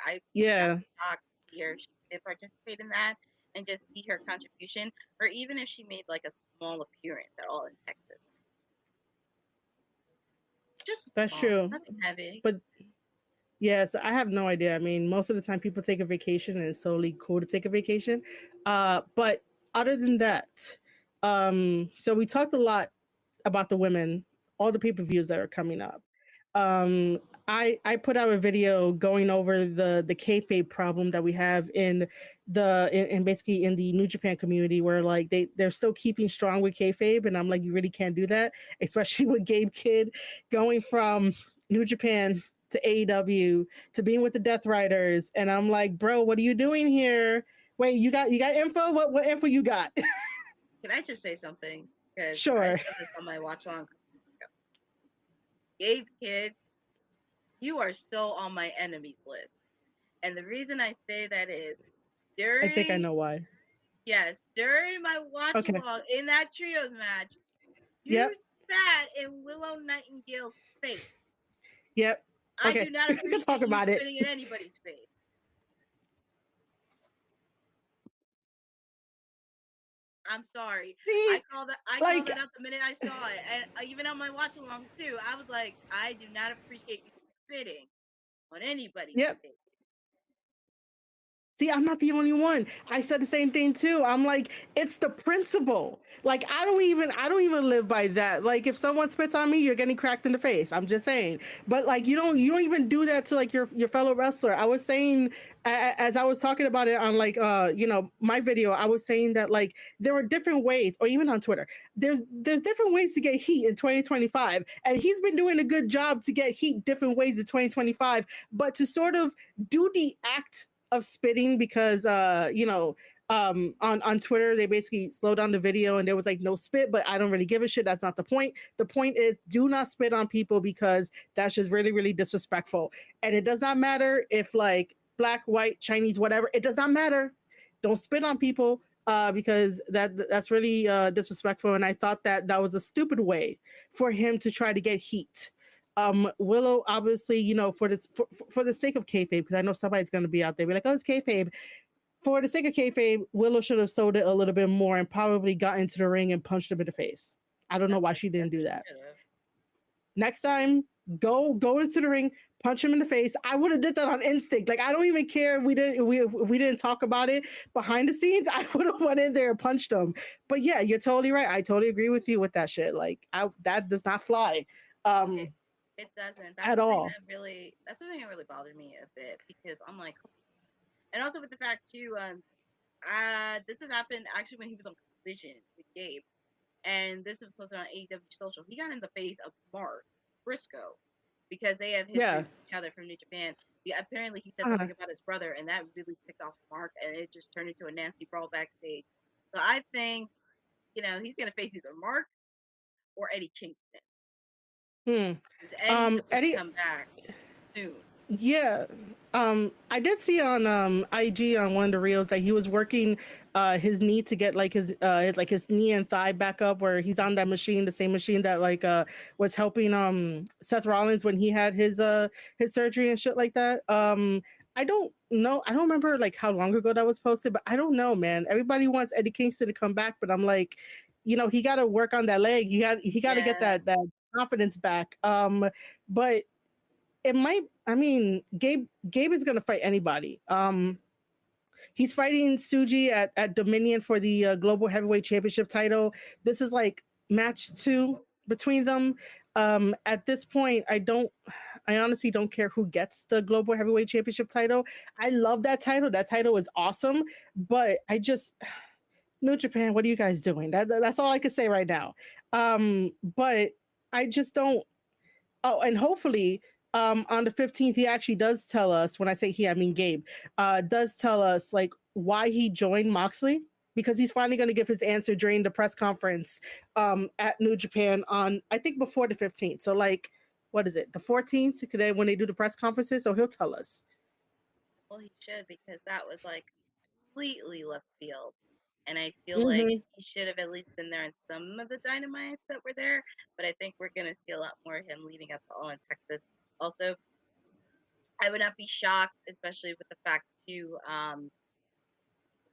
I Yeah, shocked to see her she did participate in that and just see her contribution, or even if she made like a small appearance at all in Texas, just that's small, true. nothing heavy. But yes, I have no idea. I mean, most of the time people take a vacation and it's totally cool to take a vacation. But other than that, so we talked a lot about the women, all the pay-per-views that are coming up. Um, I put out a video going over the kayfabe problem that we have in basically in the New Japan community where like they're still keeping strong with kayfabe, and I'm like, you really can't do that, especially with Gabe Kidd going from New Japan to AEW to being with the Death Riders, and I'm like, bro, what are you doing here? Wait, you got info? What info you got? Can I just say something? Because I Sure. said this on my watch along. Gabe Kid, you are still on my enemies list. And the reason I say that is I think I during know why. during my watch Okay. along in that trios match, you Yep. spat in Willow Nightingale's face. Yep. I Okay. do not We can talk appreciate you about it. spitting in anybody's face. I'm sorry. See, I called like, it out the minute I saw it. And even on my watch along too, I was like, I do not appreciate you spitting on anybody's yep. face. See, I'm not the only one. I said the same thing too. I'm like, it's the principle. Like, I don't even live by that. Like, if someone spits on me, you're getting cracked in the face. I'm just saying. But like, you don't even do that to like your fellow wrestler. I was saying, as I was talking about it on like my video, I was saying that like there are different ways, or even on Twitter, there's different ways to get heat in 2025, and he's been doing a good job to get heat different ways in 2025. But to sort of do the act of spitting because on Twitter they basically slowed down the video and there was like no spit, but I don't really give a shit. That's not the point. The point is do not spit on people because that's just really, really disrespectful. And it does not matter if like black, white, Chinese, whatever, it does not matter. Don't spit on people because that's really disrespectful. And I thought that that was a stupid way for him to try to get heat. Willow, obviously, for the sake of kayfabe, because I know somebody's going to be out there be like, oh, it's kayfabe. For the sake of kayfabe, Willow should have sold it a little bit more and probably got into the ring and punched him in the face. I don't know why she didn't do that. Next time, go into the ring, punch him in the face. I would have did that on instinct. Like I don't even care if we didn't talk about it behind the scenes. I would have went in there and punched him. But yeah, you're totally right. I totally agree with you with that shit. Like that does not fly. It doesn't. At all. That's something that really bothered me a bit because I'm like, and also with the fact too, this has happened actually when he was on Collision with Gabe, and this was posted on AEW Social. He got in the face of Mark Briscoe because they have history Yeah. with each other from New Japan. Yeah, apparently he said Uh-huh. something about his brother, and that really ticked off Mark, and it just turned into a nasty brawl backstage. So I think, he's gonna face either Mark or Eddie Kingston. Because Eddie's supposed Eddie, to come back soon. yeah. I did see on IG on one of the reels that he was working his knee to get like his knee and thigh back up where he's on that machine, the same machine that like was helping Seth Rollins when he had his surgery and shit like that. I don't know. I don't remember like how long ago that was posted, but I don't know, man. Everybody wants Eddie Kingston to come back, but I'm like, he got to work on that leg. He got to get Yeah. that confidence back. But it might. I mean, Gabe is gonna fight anybody. He's fighting Suji at Dominion for the Global Heavyweight Championship title. This is like match 2 between them. At this point, I honestly don't care who gets the Global Heavyweight Championship title. I love that title. That title is awesome, but New Japan, what are you guys doing? That's all I can say right now. But I just don't. Oh, and hopefully, on the 15th, he actually does tell us. When I say he, I mean Gabe. Does tell us like why he joined Moxley, because he's finally going to give his answer during the press conference at New Japan on, I think, before the 15th. So like, what is it? The 14th today when they do the press conferences. So he'll tell us. Well, he should, because that was like completely left field. And I feel like Hmm. he should have at least been there in some of the dynamites that were there. But I think we're going to see a lot more of him leading up to All in Texas. Also, I would not be shocked, especially with the fact too,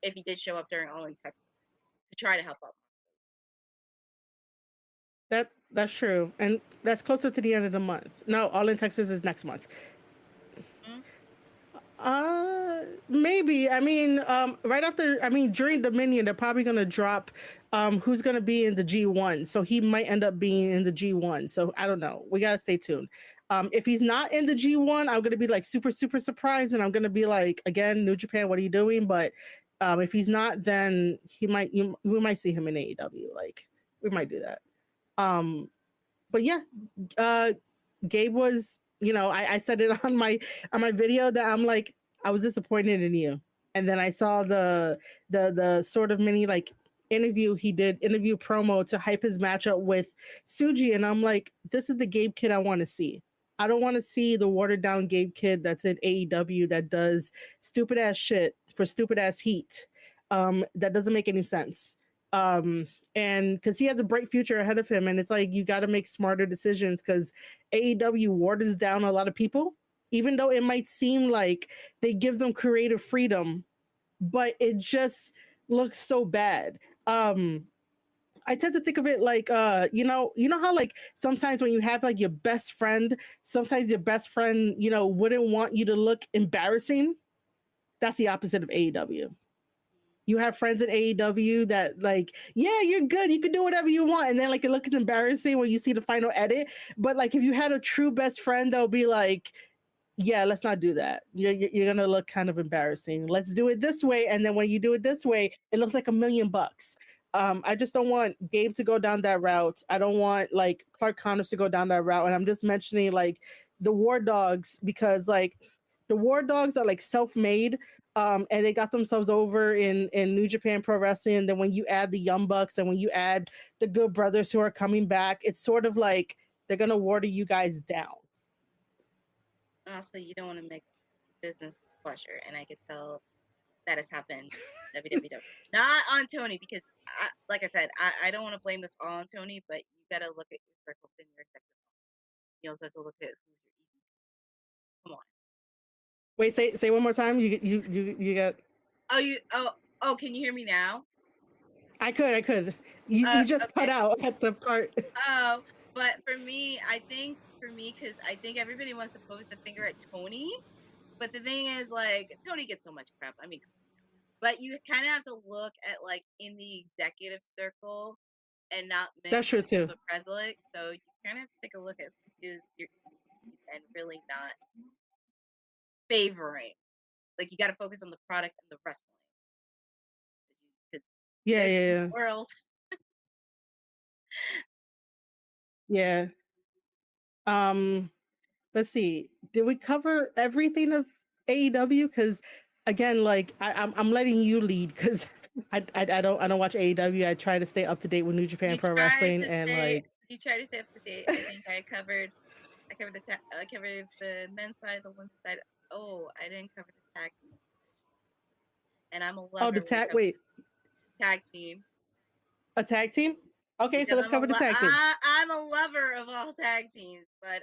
if he did show up during All in Texas to try to help out. That's true, and that's closer to the end of the month. No, All in Texas is next month. Mm-hmm. Maybe. I mean, right after, I mean, during Dominion, they're probably gonna drop who's gonna be in the G1. So he might end up being in the G1. So I don't know. We gotta stay tuned. If he's not in the G1, I'm gonna be like super, super surprised, and I'm gonna be like, again, New Japan, what are you doing? But if he's not, then we might see him in AEW. Like, we might do that. Um, but yeah, uh, Gabe was, I said it on my video that I'm like, I was disappointed in you. And then I saw the sort of mini like interview promo to hype his matchup with Suji, and I'm like, this is the Gabe kid I want to see. I don't want to see the watered down Gabe kid that's in AEW that does stupid ass shit for stupid ass heat. That doesn't make any sense. And because he has a bright future ahead of him, and it's like you got to make smarter decisions because AEW waters down a lot of people, even though it might seem like they give them creative freedom, but it just looks so bad. I tend to think of it like you know how like sometimes when you have like your best friend, sometimes your best friend, wouldn't want you to look embarrassing. That's the opposite of AEW. You have friends at AEW that like, yeah, you're good. You can do whatever you want. And then like it looks embarrassing when you see the final edit. But like if you had a true best friend, they'll be like, yeah, let's not do that. You're gonna look kind of embarrassing. Let's do it this way. And then when you do it this way, it looks like $1,000,000. I just don't want Gabe to go down that route. I don't want like Clark Connors to go down that route. And I'm just mentioning like the War Dogs because like the War Dogs are like self-made, and they got themselves over in New Japan Pro Wrestling. And then when you add the Young Bucks and when you add the Good Brothers who are coming back, it's sort of like they're gonna water you guys down. Also, you don't want to make business pleasure, and I could tell that has happened. WWW, not on Tony, because like I said, I don't want to blame this all on Tony, but you got to look at your circle and your executive. You also have to look at who's your EVP. Come on. Wait, say one more time. You got. Oh, can you hear me now? I could. You just cut Okay. out at the part. Oh, but for me, because I think everybody wants to pose the finger at Tony, but the thing is, like, Tony gets so much crap. I mean, but you kind of have to look at like in the executive circle and not mix That's true too. with president. So you kind of have to take a look at who is your and really not favoring. Like you got to focus on the product and the wrestling because Yeah, there's yeah, the world. yeah. Um, let's see. Did we cover everything of AEW? Because again, like I'm letting you lead because I don't watch AEW. I try to stay up to date with New Japan You Pro try Wrestling to and stay. like You try to stay up to date. I think I covered I covered the men's side, the women's side. Oh, I didn't cover the tag team, and I'm a oh the lover when it tag comes wait to tag team. a tag team. Okay, so Because let's cover the tag team. I'm a lover of all tag teams, but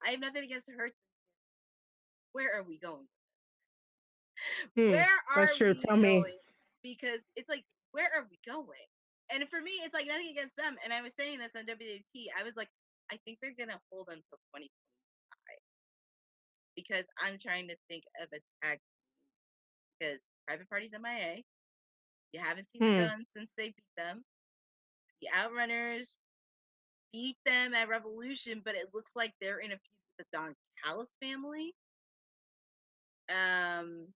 I have nothing against her. where are we going? Hmm. Where That's are true. we Tell me. going? Because it's like, where are we going? And for me, it's like nothing against them. And I was saying this on WT. I was like, I think they're gonna hold until 2025 because I'm trying to think of a tag because Private Party's MIA. You haven't seen the Hmm. Guns since they beat them. The Outrunners beat them at Revolution, but it looks like they're in a feud with the Don Callis family. Um,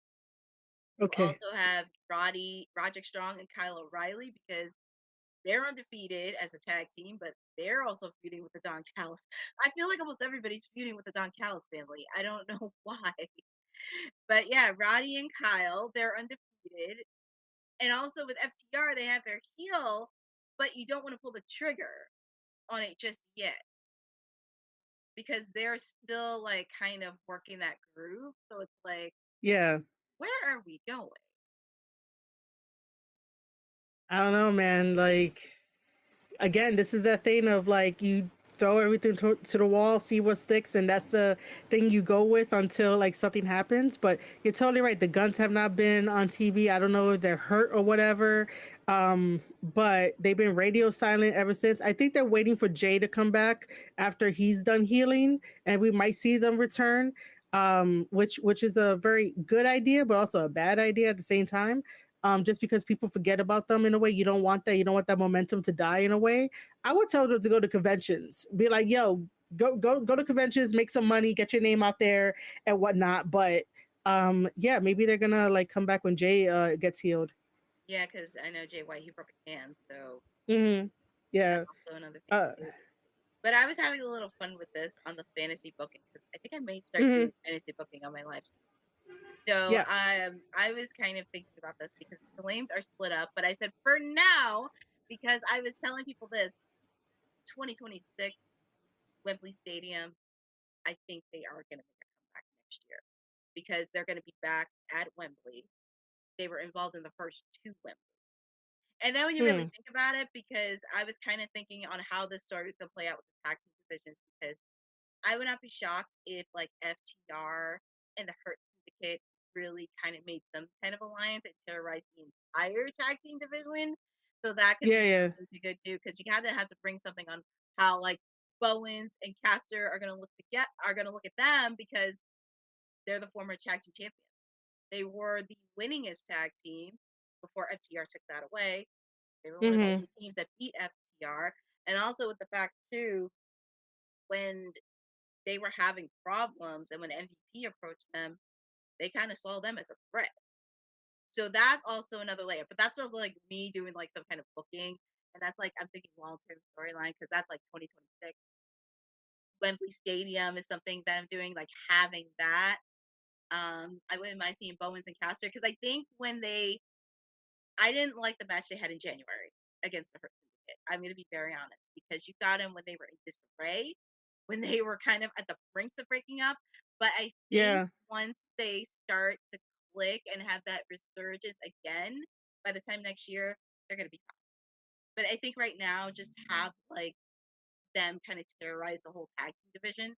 you Okay. also have Roderick Strong, and Kyle O'Reilly because they're undefeated as a tag team, but they're also feuding with the Don Callis. I feel like almost everybody's feuding with the Don Callis family. I don't know why. But yeah, Roddy and Kyle, they're undefeated. And also with FTR, they have their heel, but you don't want to pull the trigger on it just yet because they're still like kind of working that groove. So it's like, Yeah. where are we going? I don't know, man. Like, again, this is that thing of like you throw everything to the wall, see what sticks, and that's the thing you go with until like something happens. But you're totally right. The Guns have not been on TV. I don't know if they're hurt or whatever. But they've been radio silent ever since. I think they're waiting for Jay to come back after he's done healing, and we might see them return. Which is a very good idea, but also a bad idea at the same time, just because people forget about them in a way. You don't want that. You don't want that momentum to die in a way. I would tell them to go to conventions. Be like, yo, go to conventions, make some money, get your name out there and whatnot. But yeah, maybe they're gonna like come back when Jay gets healed. Yeah, because I know Jay White, he broke his hand. So Hmm. that's Yeah. also another thing Uh, too. But I was having a little fun with this on the fantasy booking because I think I may start hmm. doing fantasy booking on my live. So Yeah. I was kind of thinking about this because the lanes are split up, but I said for now, because I was telling people this 2026 Wembley Stadium, I think they are going to make a comeback next year because they're going to be back at Wembley. They were involved in the first two Wembley. And then when you really Hmm. think about it, because I was kind of thinking on how this story is going to play out with the tag team divisions, because I would not be shocked if like FTR and the Hurt Syndicate really kind of made some kind of alliance and terrorized the entire tag team division. So that could Yeah. be Yeah. something to good do because you kind of have to bring something on how like Bowens and Caster are going to look at them because they're the former tag team champions. They were the winningest tag team before FTR took that away. They were one of the Hmm. only teams that beat FTR, and also with the fact too when they were having problems and when MVP approached them, they kind of saw them as a threat. So that's also another layer. But that's also like me doing like some kind of booking. And that's like I'm thinking long term storyline because that's like 2026. Wembley Stadium is something that I'm doing, like having that. I wouldn't mind seeing Bowens and Caster because I think I didn't like the match they had in January against the Hurt Syndicate. I'm going to be very honest because you got them when they were in disarray, when they were kind of at the brinks of breaking up. But I think Yeah. once they start to click and have that resurgence again, by the time next year, they're going to be fine. But I think right now, just have like them kind of terrorize the whole tag team division.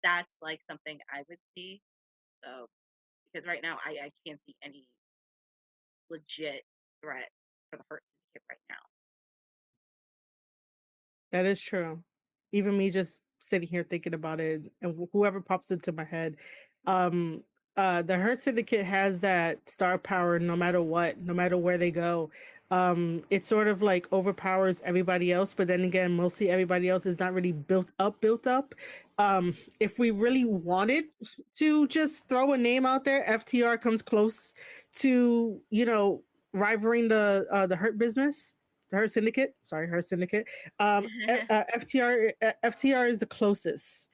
That's like something I would see. So, because right now I can't see any legit threat for the Hurt Syndicate right now. That is true. Even me just sitting here thinking about it, and whoever pops into my head, um, the Hurt Syndicate has that star power no matter what, no matter where they go. It sort of like overpowers everybody else, but then again, mostly everybody else is not really built up. If we really wanted to just throw a name out there, FTR comes close to, rivaling the Hurt business, the Hurt Syndicate. Sorry, Hurt Syndicate. FTR is the closest.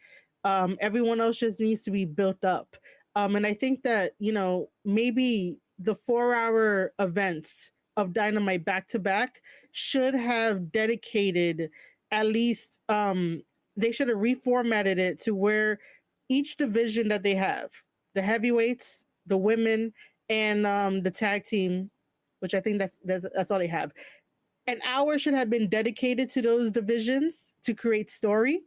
Everyone else just needs to be built up. And I think that, maybe the 4 hour events of Dynamite back to back should have dedicated at least, they should have reformatted it to where each division that they have, the heavyweights, the women, and the tag team, which I think that's all they have, an hour should have been dedicated to those divisions to create story,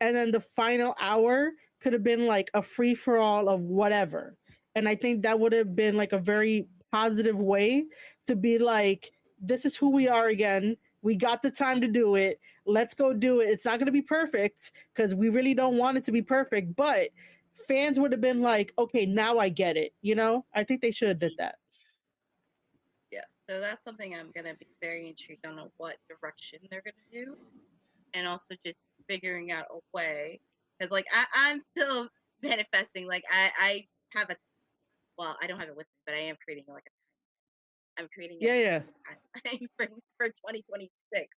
and then the final hour could have been like a free for all of whatever. And I think that would have been like a very positive way to be like, this is who we are again. We got the time to do it. Let's go do it. It's not going to be perfect because we really don't want it to be perfect, but fans would have been like, okay, now I get it. You know, I think they should have did that. Yeah, so that's something I'm gonna be very intrigued on what direction they're gonna do, and also just figuring out a way, because like I'm still manifesting. Like I have a, well, I don't have it with me, but I am creating like I'm creating a Yeah, yeah. timeline for 2026.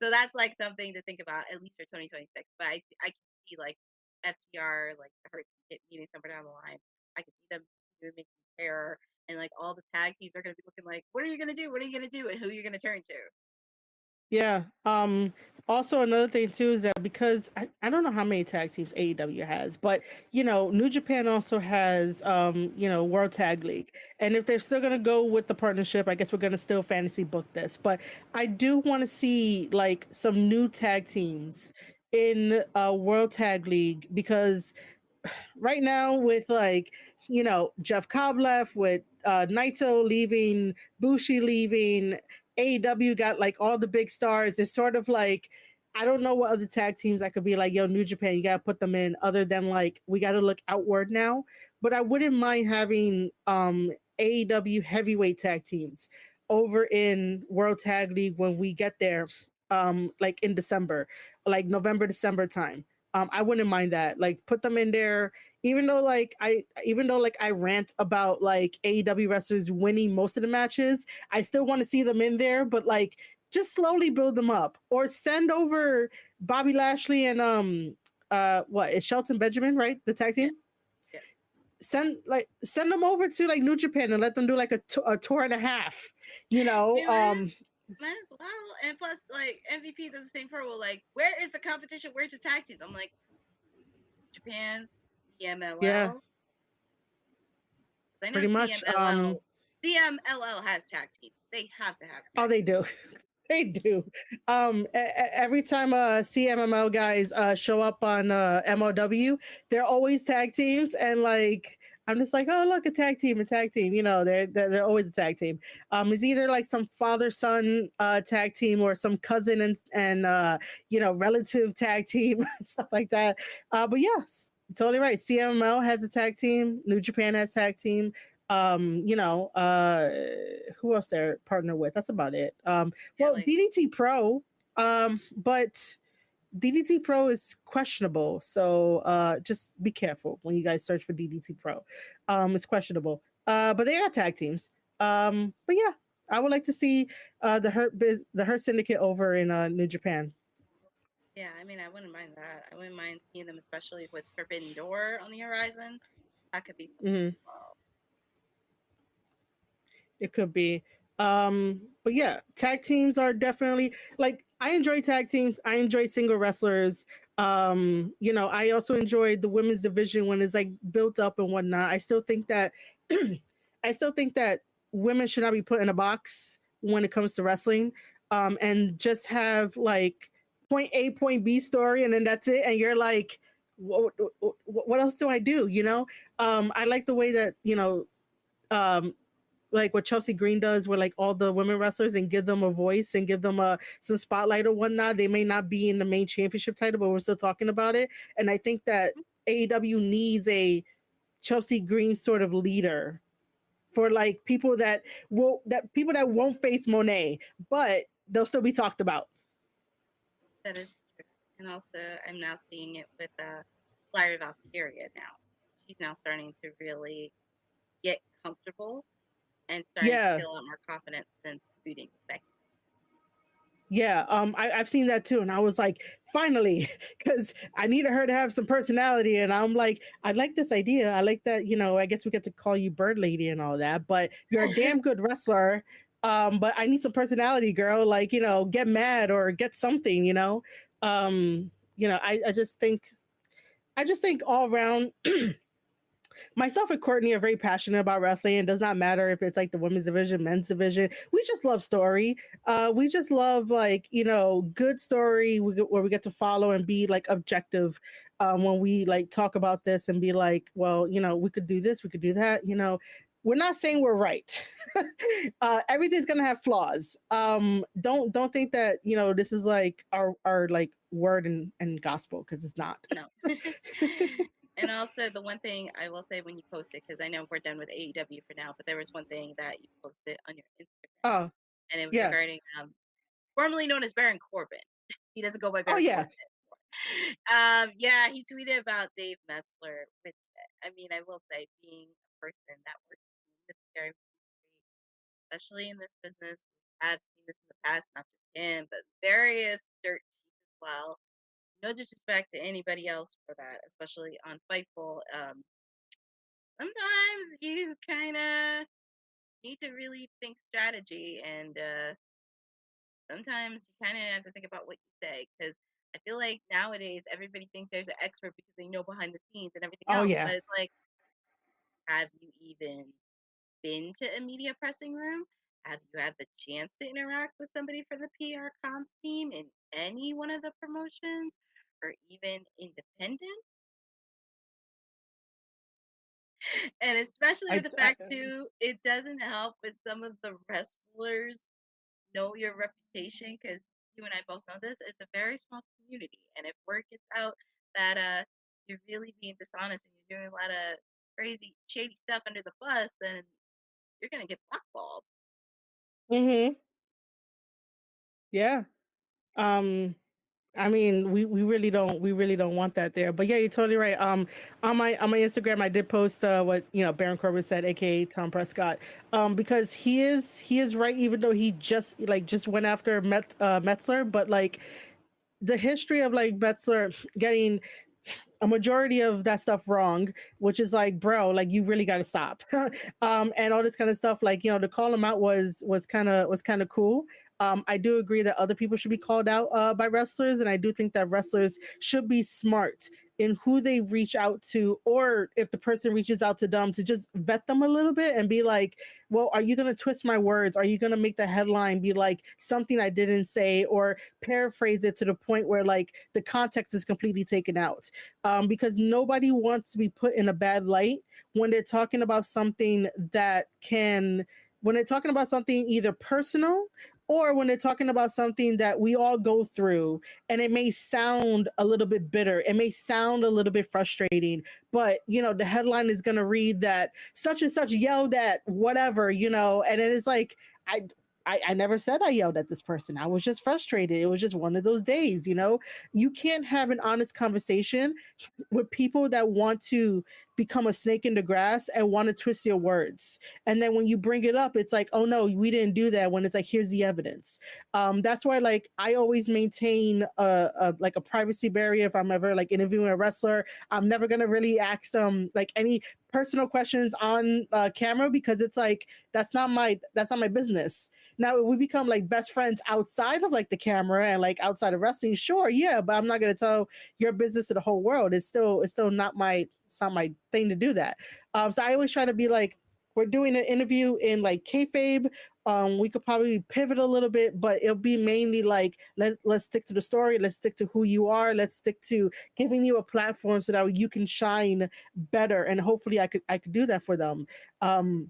So that's like something to think about, at least for 2026. But I can see like FTR, like the Hurt meeting somewhere down the line. I can see them making terror, and like all the tag teams are going to be looking like, what are you going to do? What are you going to do? And who are you going to turn to? Yeah. Also another thing too is that because I don't know how many tag teams AEW has, but you know, New Japan also has you know, World Tag League. And if they're still gonna go with the partnership, I guess we're gonna still fantasy book this. But I do want to see like some new tag teams in World Tag League because right now with like, you know, Jeff Cobb left, with Naito leaving, Bushi leaving, AEW got like all the big stars. It's sort of like I don't know what other tag teams I could be like, yo, New Japan, you gotta put them in other than like we gotta look outward now. But I wouldn't mind having AEW heavyweight tag teams over in World Tag League when we get there, like in December, like November, December time. I wouldn't mind that. Like put them in there, even though like I rant about like AEW wrestlers winning most of the matches, I still want to see them in there, but like just slowly build them up. Or send over Bobby Lashley and what is Shelton Benjamin, right? The tag Yeah, team? yeah. Send them over to like New Japan and let them do like a tour and a half, you know? You might as well. And plus, like MVP does the same promo. Like, where is the competition? Where's the tag teams? I'm like, Japan, Yeah, CMLL. I know pretty much. CMLL has tag teams. They have to have Oh, tag they do. They do. Every time CMML guys show up on MOW, they're always tag teams, and like I'm just like, oh look, a tag team, a tag team. You know, they're always a tag team. It's either like some father son tag team or some cousin and you know, relative tag team stuff like that. But yes, totally right. CMML has a tag team. New Japan has tag team. You know, who else they're partner with? That's about it. Yeah, Well, like DDT Pro, but DDT Pro is questionable, so just be careful when you guys search for DDT Pro. It's questionable. But they are tag teams. But yeah, I would like to see the Hurt Syndicate over in New Japan. yeah, I mean, I wouldn't mind that. I wouldn't mind seeing them, especially with Forbidden Door on the horizon. That could be something Hmm. as well. It could be. But yeah, tag teams are definitely like I enjoy tag teams. I enjoy single wrestlers. You know, I also enjoy the women's division when it's like built up and whatnot. I still think that I still think that women should not be put in a box when it comes to wrestling. And just have like point A, point B story, and then that's it. And you're like, what else do I do? You know, I like the way that, you know, um, like what Chelsea Green does with like all the women wrestlers and give them a voice and give them some spotlight or whatnot. They may not be in the main championship title, but we're still talking about it. And I think that AEW needs a Chelsea Green sort of leader for like people that won't face Monet, but they'll still be talked about. That is true. And also, I'm now seeing it with Lyra Valkyria now. She's now starting to really get comfortable and starting to Yeah. feel a lot more confident since booting Becky. Yeah, I've seen that too, and I was like, finally, because I needed her to have some personality, and I'm like, I like this idea. I like that, you know. I guess we get to call you Bird Lady and all that, but you're a damn good wrestler. But I need some personality, girl. Like, you know, get mad or get something, you know. You know, I just think all around myself and Courtney are very passionate about wrestling. It does not matter if it's like the women's division, men's division. We just love story. We just love like good story where we get to follow and be like objective when we like talk about this and be like, well, we could do this, we could do that. We're not saying we're right. Everything's gonna have flaws. Don't think that this is like our like word and gospel, because it's not. No. And also, the one thing I will say when you post it, because I know we're done with AEW for now, but there was one thing that you posted on your Instagram, Oh and it was yeah. regarding formerly known as Baron Corbin. He doesn't go by Oh Baron yeah. Corbin yeah, he tweeted about Dave Metzler, which I mean, I will say, being a person that works in the military, especially in this business, I've seen this in the past, not just him, but various dirt sheets as well. No disrespect to anybody else for that, especially on Fightful. Sometimes you kind of need to really think strategy, and sometimes you kind of have to think about what you say, because I feel like nowadays everybody thinks there's an expert because they know behind the scenes and everything Oh else. yeah. But it's like, have you even been to a media pressing room? Have you had the chance to interact with somebody from the PR comms team in any one of the promotions or even independent? And especially with the I fact too, it doesn't help with some of the wrestlers know your reputation, because you and I both know this. It's a very small community, and if word gets out that you're really being dishonest and you're doing a lot of crazy, shady stuff under the bus, then you're gonna get blackballed. Mhm. Yeah. Um I mean, we really don't want that there. But yeah, you're totally right. On my Instagram, I did post what Baron Corbin said, aka Tom Prescott, because he is right, even though he just went after Metzler, but like the history of like Metzler getting a majority of that stuff wrong, which is like, bro, like you really got to stop, and all this kind of stuff. Like to call him out was kind of cool. I do agree that other people should be called out by wrestlers, and I do think that wrestlers should be smart in who they reach out to, or if the person reaches out to them, to just vet them a little bit and be like, well, are you going to twist my words? Are you going to make the headline be like something I didn't say, or paraphrase it to the point where like the context is completely taken out? Because nobody wants to be put in a bad light when they're talking about something when they're talking about something either personal, or when they're talking about something that we all go through, and it may sound a little bit bitter, it may sound a little bit frustrating, but the headline is going to read that such and such yelled at whatever, and it is like, I never said I yelled at this person. I was just frustrated. It was just one of those days. You can't have an honest conversation with people that want to become a snake in the grass and want to twist your words. And then when you bring it up, it's like, oh no, we didn't do that. When it's like, here's the evidence. That's why like I always maintain a privacy barrier. If I'm ever like interviewing a wrestler, I'm never gonna really ask them like any personal questions on camera, because it's like that's not my business. Now if we become like best friends outside of like the camera and like outside of wrestling, sure, yeah, but I'm not gonna tell your business to the whole world. It's still not my thing to do that. So I always try to be like, we're doing an interview in like kayfabe. We could probably pivot a little bit, but it'll be mainly like, let's stick to the story. Let's stick to who you are. Let's stick to giving you a platform so that you can shine better. And hopefully, I could do that for them. Um,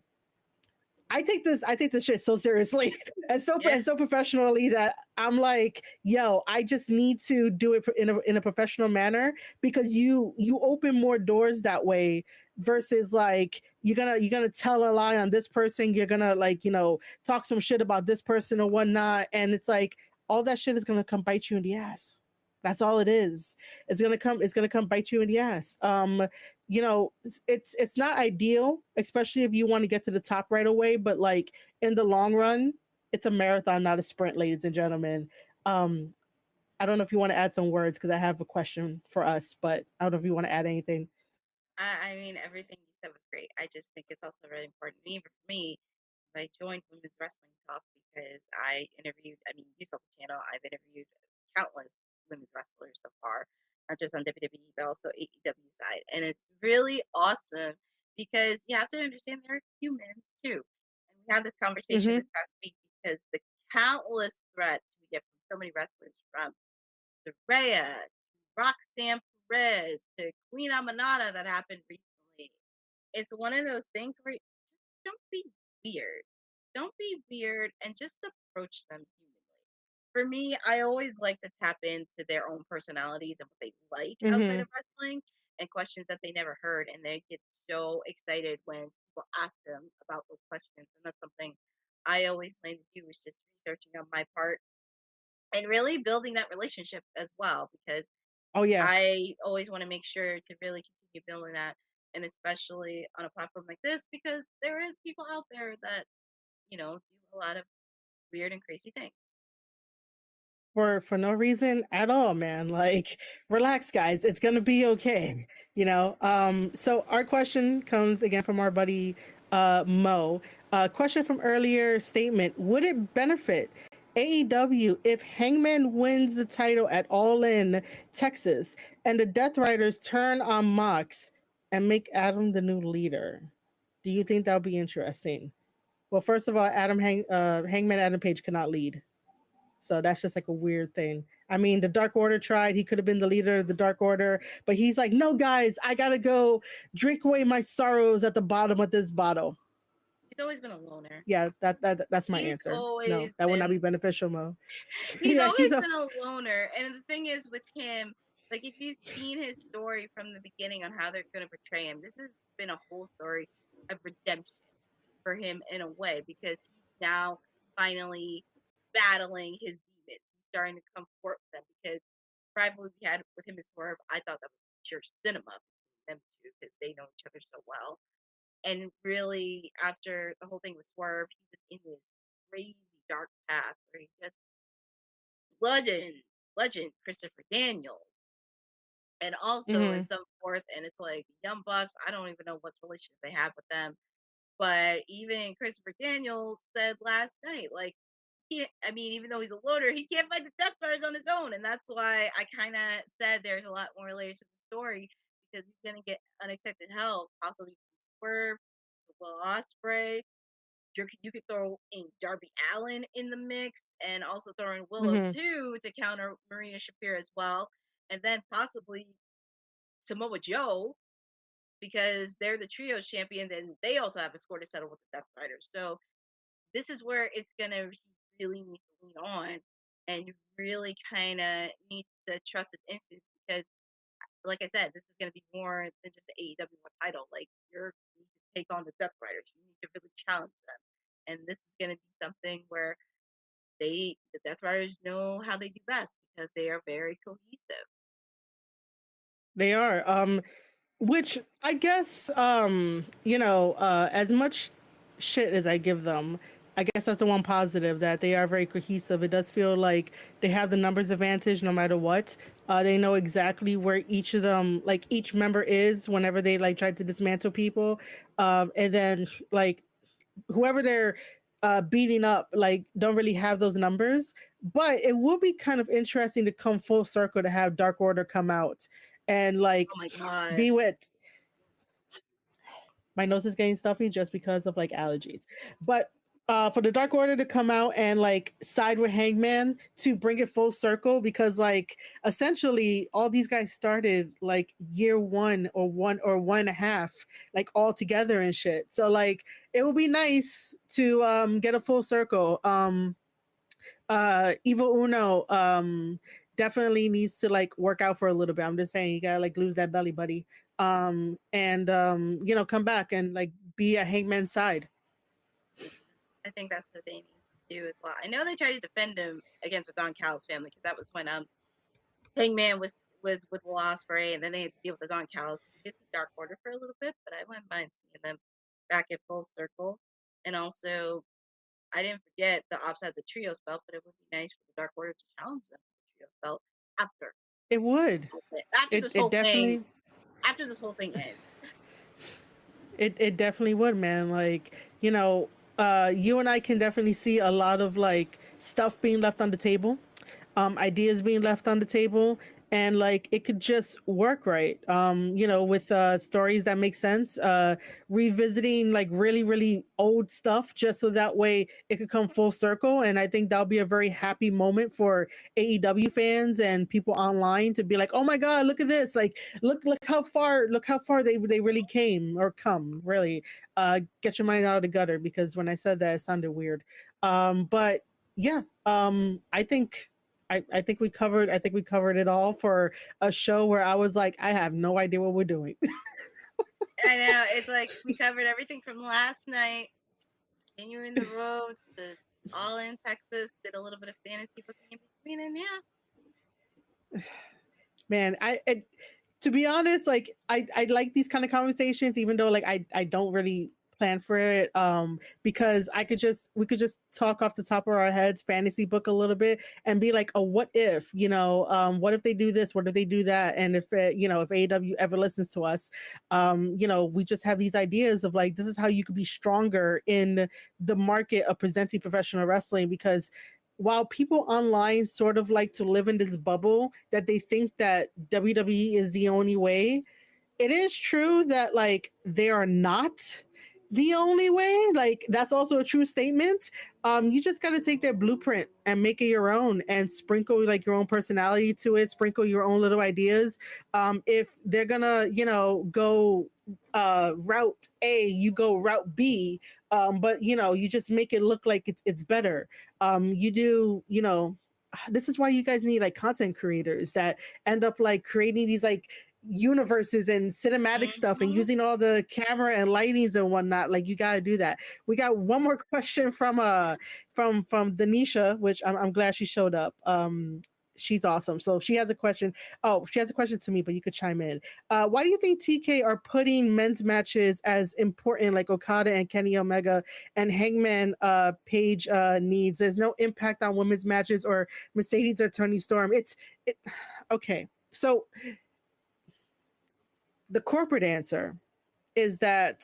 I take this shit so seriously and so Yeah. and so professionally that I'm like, yo, I just need to do it in a professional manner, because you open more doors that way, versus like you're gonna tell a lie on this person, you're gonna like talk some shit about this person or whatnot, and it's like all that shit is gonna come bite you in the ass. That's all it is. It's gonna come bite you in the ass. It's not ideal, especially if you want to get to the top right away, but like in the long run, it's a marathon, not a sprint, ladies and gentlemen. um I don't know if you want to add some words, because I have a question for us, but I don't know if you want to add anything. I mean, everything you said was great. I just think it's also really important, even for me, I joined Women's Wrestling Talk because I interviewed, I mean, you saw the channel, I've interviewed countless women's wrestlers so far, not just on WWE, but also AEW side. And it's really awesome because you have to understand they're humans too. And we had this conversation Mm-hmm. this past week because the countless threats we get from so many wrestlers, from Rhea, Roxanne Perez, to Queen Amanada that happened recently. It's one of those things where don't be weird. Don't be weird and just approach them humanly. For me, I always like to tap into their own personalities and what they like outside Mm-hmm. of wrestling and questions that they never heard. And they get so excited when people ask them about those questions. And that's something I always plan to do, is just researching on my part and really building that relationship as well, because Oh yeah. I always want to make sure to really continue building that, and especially on a platform like this, because there is people out there that do a lot of weird and crazy things. For no reason at all, man. Like, relax, guys. It's gonna be okay. So our question comes again from our buddy Mo. Question from earlier statement: would it benefit AEW if Hangman wins the title at All In Texas and the Death Riders turn on Mox and make Adam the new leader? Do you think that would be interesting? Well, first of all, Hangman Adam Page cannot lead. So that's just like a weird thing. I mean, the Dark Order tried. He could have been the leader of the Dark Order, but he's like, no, guys, I gotta go drink away my sorrows at the bottom of this bottle. He's always been a loner. Yeah, that's my He's answer. No, always that would not been be beneficial, Mo. he's Yeah, always been a loner. And the thing is with him, like if you've seen his story from the beginning on how they're gonna portray him, this has been a whole story of redemption for him in a way, because he's now finally battling his demons. He's starting to come forth with them, because the rivalry we had with him and Swerve, I thought that was pure cinema between them two, because they know each other so well. And really, after the whole thing with Swerve, he was in this crazy dark path where he just legend Christopher Daniels, and also in hmm some forth, and it's like Young Bucks. I don't even know what relationship they have with them. But even Christopher Daniels said last night, like, I mean, even though he's a loader, he can't fight the Death Fires on his own. And that's why I kind of said there's a lot more layers to the story, because he's going to get unexpected help, possibly from Swerve, Will Ospreay. You could throw in Darby Allin in the mix, and also throw in Willow hmm too to counter Marina Shafir as well. And then possibly Samoa Joe, because they're the trios champions and they also have a score to settle with the Death Riders. So this is where it's gonna really need to lean on, and you really kind of need to trust its instincts, because, like I said, this is gonna be more than just the AEW title. Like, you need to take on the Death Riders. You need to really challenge them, and this is gonna be something where the Death Riders know how they do best, because they are very cohesive. They are. Which I guess, as much shit as I give them, I guess that's the one positive, that they are very cohesive. It does feel like they have the numbers advantage no matter what. They know exactly where each of them, like each member is whenever they like try to dismantle people. And then like whoever they're beating up, like don't really have those numbers. But it will be kind of interesting to come full circle to have Dark Order come out and like Oh my god. be with, my nose is getting stuffy just because of like allergies. But for the Dark Order to come out and like side with Hangman to bring it full circle, because like essentially all these guys started like year one and a half, like all together and shit. So like it would be nice to get a full circle. Evil Uno definitely needs to like work out for a little bit. I'm just saying, you gotta like lose that belly, buddy. And come back and like be a Hangman's side. I think that's what they need to do as well. I know they tried to defend him against the Don Callis family, because that was when Hangman was with Will Ospreay, and then they had to deal with the Don Callis. We did see Dark Order for a little bit, but I wouldn't mind seeing them back at full circle. And also, I didn't forget the Ops had the Trios belt, but it would be nice for the Dark Order to challenge them for the Trios belt after It would. after It this it whole thing definitely after this whole thing ends. it definitely would, man. Like, you and I can definitely see a lot of like stuff being left on the table, ideas being left on the table, and like it could just work right, with stories that make sense, revisiting like really really old stuff just so that way it could come full circle. And I think that'll be a very happy moment for AEW fans and people online to be like, oh my god, look at this, like look how far they really came or come really. Get your mind out of the gutter, because when I said that it sounded weird. But yeah, I think we covered it all for a show where I was like, I have no idea what we're doing. I know it's like we covered everything from last night, continuing the road to All In Texas, did a little bit of fantasy booking in between, and yeah. Man, to be honest, like I like these kind of conversations, even though like I don't really plan for it, because we could just talk off the top of our heads, fantasy book a little bit, and be like, oh, what if, what if they do this, what if they do that, and if if AEW ever listens to us, we just have these ideas of like, this is how you could be stronger in the market of presenting professional wrestling. Because while people online sort of like to live in this bubble that they think that WWE is the only way, it is true that like they are not the only way. Like that's also a true statement. You just got to take their blueprint and make it your own, and sprinkle like your own personality to it, sprinkle your own little ideas. If they're gonna go route A, you go route B. But you just make it look like it's better. You do, this is why you guys need like content creators that end up like creating these like universes and cinematic stuff and Mm-hmm. using all the camera and lightings and whatnot. Like you got to do that. We got one more question from Denisha, which I'm glad she showed up. She's awesome. So she has a question. Oh, she has a question to me, but you could chime in. Why do you think TK are putting men's matches as important, like Okada and Kenny Omega and Hangman Page needs? There's no impact on women's matches or Mercedes or Tony Storm. Okay. So the corporate answer is that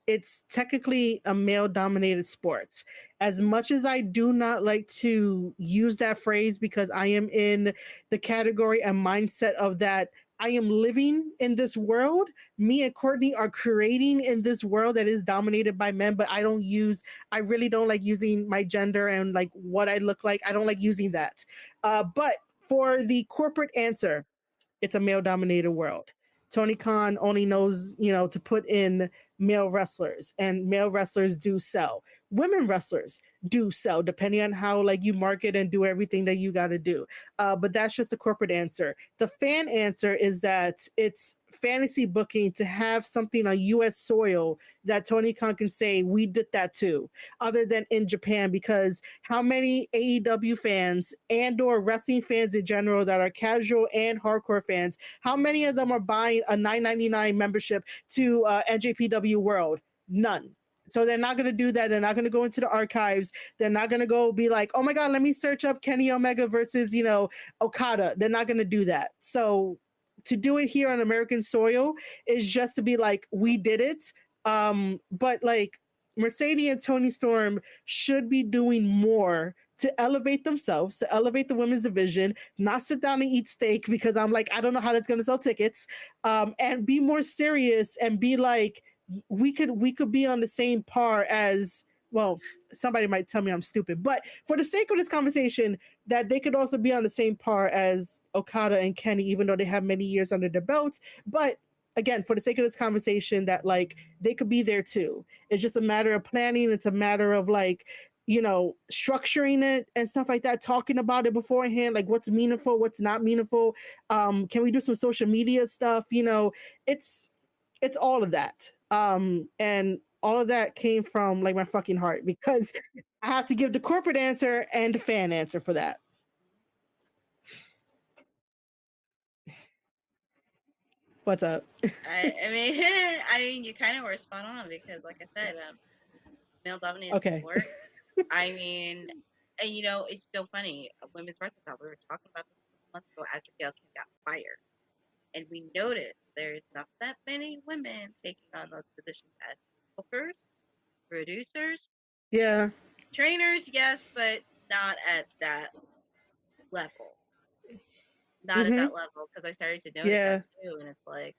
it's technically a male dominated sport. As much as I do not like to use that phrase, because I am in the category and mindset of that, I am living in this world. Me and Courtney are creating in this world that is dominated by men, but I really don't like using my gender and like what I look like. I don't like using that. But for the corporate answer, it's a male dominated world. Tony Khan only knows, to put in male wrestlers, and male wrestlers do sell. Women wrestlers do sell, depending on how like you market and do everything that you got to do. But that's just a corporate answer. The fan answer is that it's fantasy booking to have something on U.S. soil that Tony Khan can say, we did that too, other than in Japan. Because how many AEW fans and or wrestling fans in general that are casual and hardcore fans, how many of them are buying a $9.99 membership to NJPW World? None. So they're not going to do that. They're not going to go into the archives. They're not going to go be like, oh my God, let me search up Kenny Omega versus, Okada. They're not going to do that. So to do it here on American soil is just to be like, we did it. But like Mercedes and Tony Storm should be doing more to elevate themselves, to elevate the women's division, not sit down and eat steak, because I'm like, I don't know how that's going to sell tickets, and be more serious and be like, we could be on the same par as, well, somebody might tell me I'm stupid, but for the sake of this conversation, that they could also be on the same par as Okada and Kenny, even though they have many years under their belts. But again, for the sake of this conversation, that like they could be there too. It's just a matter of planning. It's a matter of like, structuring it and stuff like that, talking about it beforehand, like what's meaningful, what's not meaningful. Can we do some social media stuff? It's all of that. And all of that came from like my fucking heart, because I have to give the corporate answer and the fan answer for that. What's up? I mean, I mean, you kind of were spot on because, like I said, male dominated Okay. sport. I mean, and it's so funny. Women's wrestling talk. We were talking about this a month ago after Gail King got fired, and we noticed there's not that many women taking on those positions as bookers, producers, Yeah. trainers. Yes, but not at that level. not at Mm-hmm. that level because I started to notice that Yeah. too, and it's like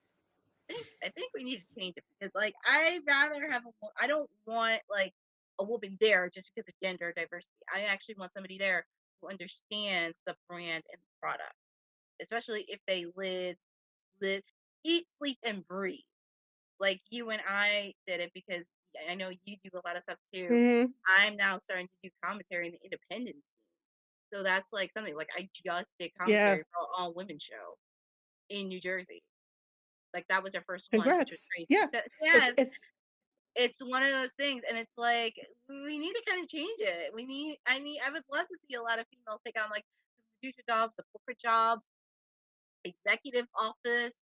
I think we need to change it because like I rather have I don't want like a woman there just because of gender diversity. I actually want somebody there who understands the brand and the product, especially if they live, eat, sleep, and breathe like you and I did it because I know you do a lot of stuff too. Mm-hmm. I'm now starting to do commentary in the independent scene. So that's like something like I just did Yeah. commentary for an all women show in New Jersey. Like that was their first one, which was Congrats. crazy. Yeah. So It's yes, it's it's one of those things, and it's like we need to kind of change it. I would love to see a lot of females take on like the producer jobs, the corporate jobs, executive office,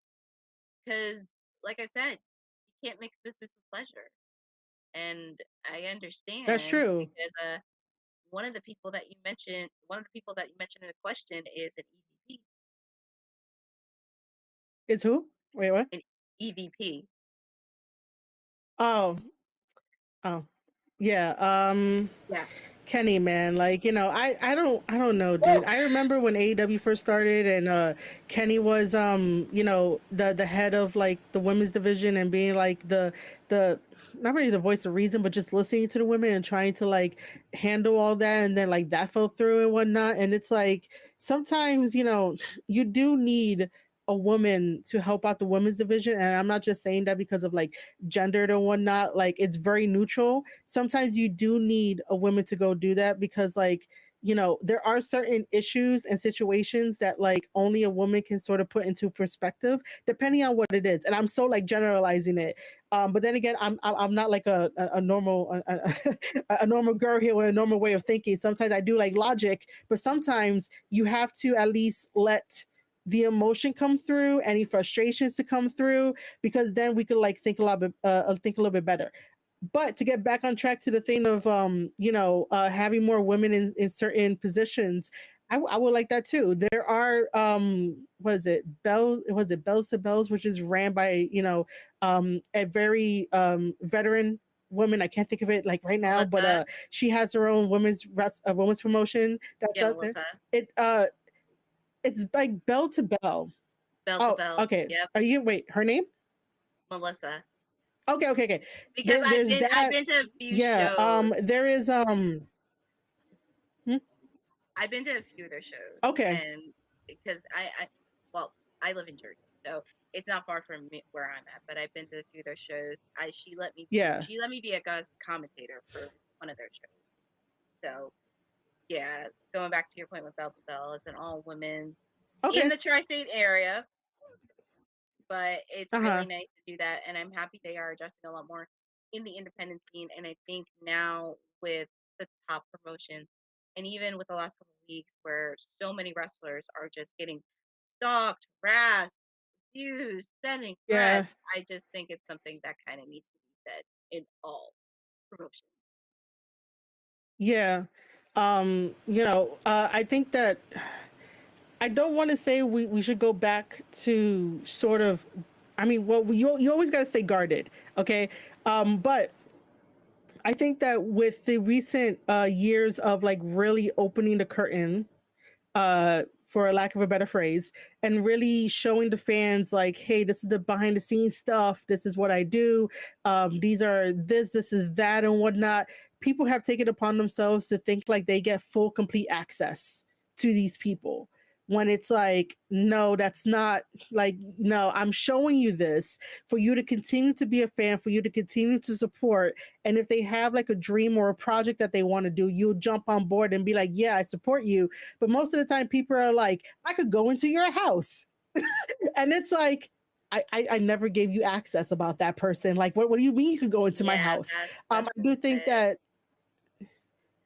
because like I said, you can't mix business with pleasure. And I that's understand true. because one of the people that you mentioned in the question is an EVP. It's who? Wait, what? An EVP. Oh, oh. Yeah. Yeah. Kenny, man, like, I don't know, dude. I remember when AEW first started, and Kenny was the head of like the women's division, and being like the not really the voice of reason, but just listening to the women and trying to like handle all that, and then like that fell through and whatnot. And it's like sometimes you do need a woman to help out the women's division, and I'm not just saying that because of like gendered and whatnot. Like, it's very neutral. Sometimes you do need a woman to go do that, because like there are certain issues and situations that like only a woman can sort of put into perspective, depending on what it is. And I'm so like generalizing it, but then again, I'm not like a normal a normal girl here with a normal way of thinking. Sometimes I do like logic, but sometimes you have to at least let the emotion come through, any frustrations to come through, because then we could like think a little bit better. But to get back on track to the thing of having more women in certain positions, I would like that too. There are Bells to Bells, which is ran by a very veteran woman. I can't think of it like right now, but Melissa. she has her own women's promotion that's Yeah, out there. Melissa. It it's like Bell to Bell. Bell to Oh, bell. okay. Yep. Are you wait? Her name? Melissa. Okay, okay, okay. Because There's I've that. been to a few Yeah. shows. There is hmm? I've been to a few of their shows, Okay. and because well, I live in Jersey, so it's not far from me, where I'm at. But I've been to a few of their shows. Yeah. She let me be a guest commentator for one of their shows. So yeah, going back to your point with Bell to Bell, it's an all women's in Okay. the tri-state area, but it's really Uh-huh. nice to do that, and I'm happy they are adjusting a lot more in the independent scene. And I think now with the top promotions, and even with the last couple of weeks where so many wrestlers are just getting stalked, harassed, abused, sending threats, Yeah. I just think it's something that kind of needs to be said in all promotions. Yeah. I think that I don't want to say we should go back to sort of, I mean, well, you always got to stay guarded, okay? But I think that with the recent years of like really opening the curtain, for a lack of a better phrase, and really showing the fans like, hey, this is the behind the scenes stuff. This is what I do. These are this is that, and whatnot. People have taken upon themselves to think like they get full, complete access to these people. When it's like, no, that's not like, no, I'm showing you this for you to continue to be a fan, for you to continue to support. And if they have like a dream or a project that they want to do, you'll jump on board and be like, yeah, I support you. But most of the time, people are like, I could go into your house. And it's like, I never gave you access about that person. Like, what do you mean you could go into my Yeah, house? that's I do think bullshit. that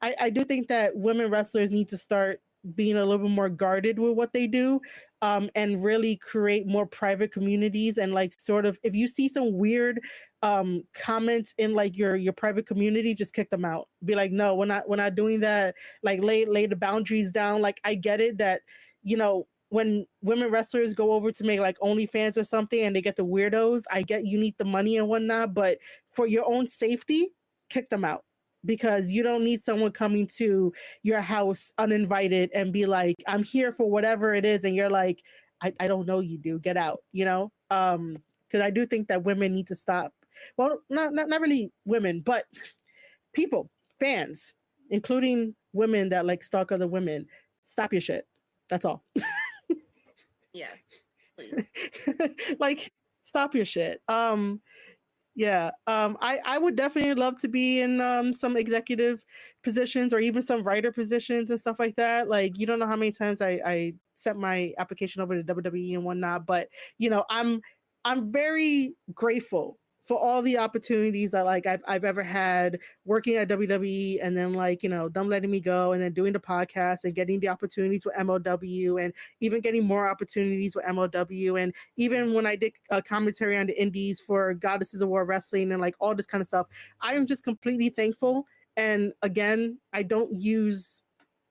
I do think that women wrestlers need to start being a little bit more guarded with what they do, and really create more private communities. And like, sort of, if you see some weird comments in like your private community, just kick them out. Be like, no, we're not doing that. Like, lay the boundaries down. Like, I get it that when women wrestlers go over to make like OnlyFans or something, and they get the weirdos, I get you need the money and whatnot, but for your own safety, kick them out. because you don't need someone coming to your house uninvited and be like, I'm here for whatever it is. And you're like, I don't know you, do get out, you know? Because I do think that women need to stop. Well, not really women, but people, fans, including women that like stalk other women, stop your shit. That's all. Yes, please. Like, stop your shit. Yeah. I would definitely love to be in some executive positions or even some writer positions and stuff like that. Like, you don't know how many times I sent my application over to WWE and whatnot, but you know, I'm very grateful for all the opportunities that like I've ever had working at WWE, and then like, you know, them letting me go and then doing the podcast and getting the opportunities with MLW and even getting more opportunities with MLW, and even when I did a commentary on the indies for Goddesses of War Wrestling and like all this kind of stuff. I am just completely thankful. And again, I don't use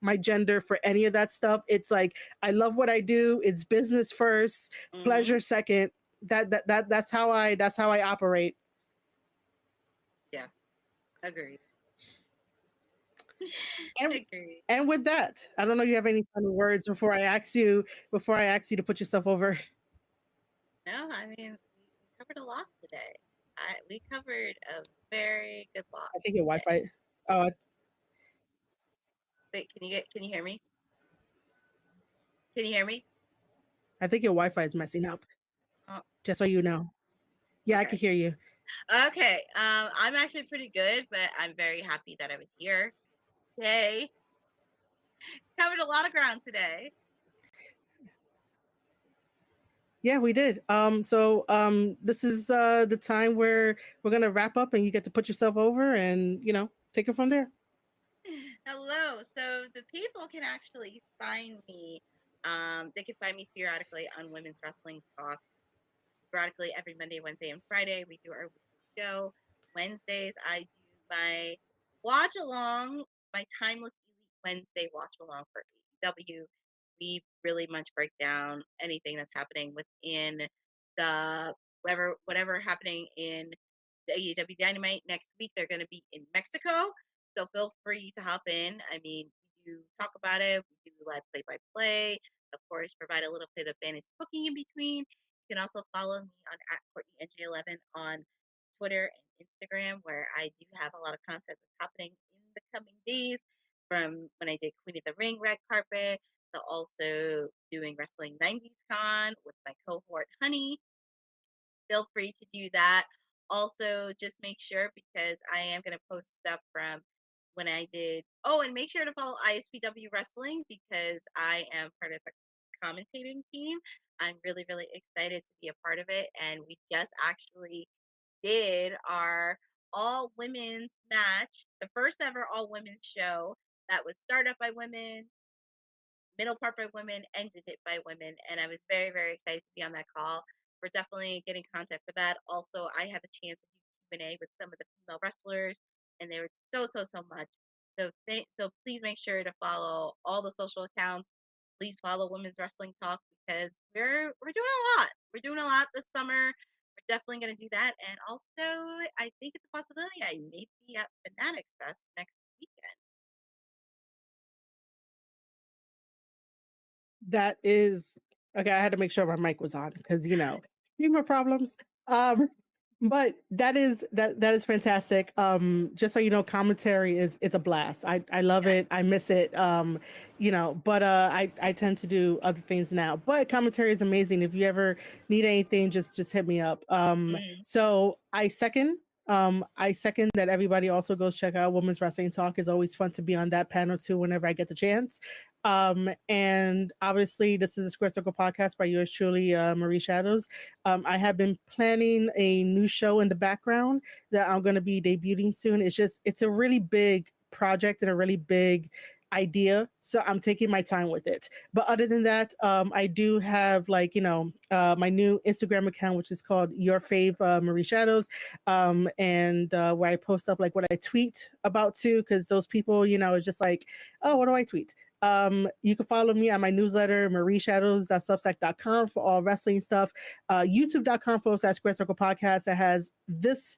my gender for any of that stuff. It's like, I love what I do. It's business first, Hmm. pleasure second. That's how I operate. Yeah, agreed. And Agreed. and with that, I don't know if you have any final words before I ask you to put yourself over. No, I mean, we covered a lot today. We covered a very good lot I think your today. Wi-Fi. Oh, Wait, can you hear me? Can you hear me? I think your Wi-Fi is messing up. Oh, Just so you know. Yeah, I okay. can hear you. Okay. I'm actually pretty good, but I'm very happy that I was here. Yay. Covered a lot of ground today. Yeah, we did. This is the time where we're gonna wrap up, and you get to put yourself over, and you know, take it from there. Hello. So the people can actually find me. They can find me periodically on Women's Wrestling Talk. Sporadically every Monday, Wednesday, and Friday. We do our weekly show. Wednesdays, I do my watch along, my Timeless Elite Wednesday watch along for AEW. We really much break down anything that's happening within the whatever happening in the AEW Dynamite next week. They're going to be in Mexico, so feel free to hop in. I mean, we do talk about it. We do live play by play. Of course, provide a little bit of fantasy booking in between. You can also follow me on @CourtneyNJ11 on Twitter and Instagram, where I do have a lot of content that's happening in the coming days, from when I did Queen of the Ring red carpet to also doing Wrestling 90s Con with my cohort Honey. Feel free to do that. Also, just make sure, because I am going to post stuff from when I did. Oh, and make sure to follow ISPW Wrestling, because I am part of the commentating team. I'm really, really excited to be a part of it. And we just actually did our all women's match, the first ever all women's show that was started by women, middle part by women, ended it by women, and I was very, very excited to be on that call. We're definitely getting content for that. Also, I had the chance to do Q&A with some of the female wrestlers, and they were so much. So please make sure to follow all the social accounts. Please follow Women's Wrestling Talk, because we're doing a lot. We're doing a lot this summer. We're definitely going to do that, and also I think it's a possibility I may be at Fanatics Fest next weekend. That is okay. I had to make sure my mic was on because you know, humor problems. Um, but that is fantastic. Just so you know, commentary is a blast. I love Yeah. it. I miss it. You know, but I tend to do other things now. But commentary is amazing. If you ever need anything, just hit me up. Mm, So I second that everybody also goes check out Women's Wrestling Talk. It's always fun to be on that panel too whenever I get the chance. And obviously, this is the Square Circle podcast by yours truly, Marie Shadows. I have been planning a new show in the background that I'm going to be debuting soon. It's a really big project and a really big idea. So I'm taking my time with it. But other than that, I do have like, my new Instagram account, which is called Your Fave Marie Shadows. And where I post up like what I tweet about too, because those people, it's just like, oh, what do I tweet? You can follow me on my newsletter, marieshadows.substack.com for all wrestling stuff. YouTube.com/Square Circle Podcast that has this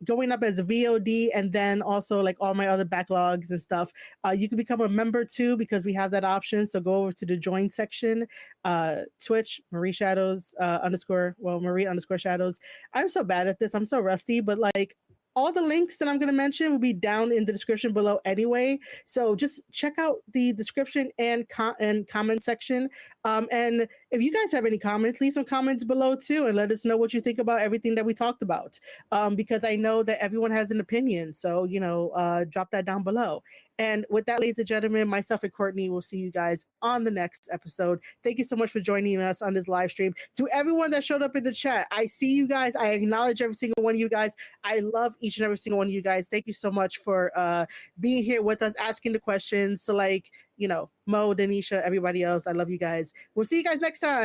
going up as a VOD, and then also like all my other backlogs and stuff. You can become a member too because we have that option. So go over to the join section, Twitch, Marie Shadows Marie _ Shadows. I'm so bad at this. I'm so rusty, but like all the links that I'm going to mention will be down in the description below anyway. So just check out the description and comment section. And if you guys have any comments, leave some comments below too, and let us know what you think about everything that we talked about. Because I know that everyone has an opinion. So, drop that down below. And with that, ladies and gentlemen, myself and Courtney will see you guys on the next episode. Thank you so much for joining us on this live stream. To everyone that showed up in the chat, I see you guys. I acknowledge every single one of you guys. I love each and every single one of you guys. Thank you so much for being here with us, asking the questions. So Mo, Denisha, everybody else, I love you guys. We'll see you guys next time.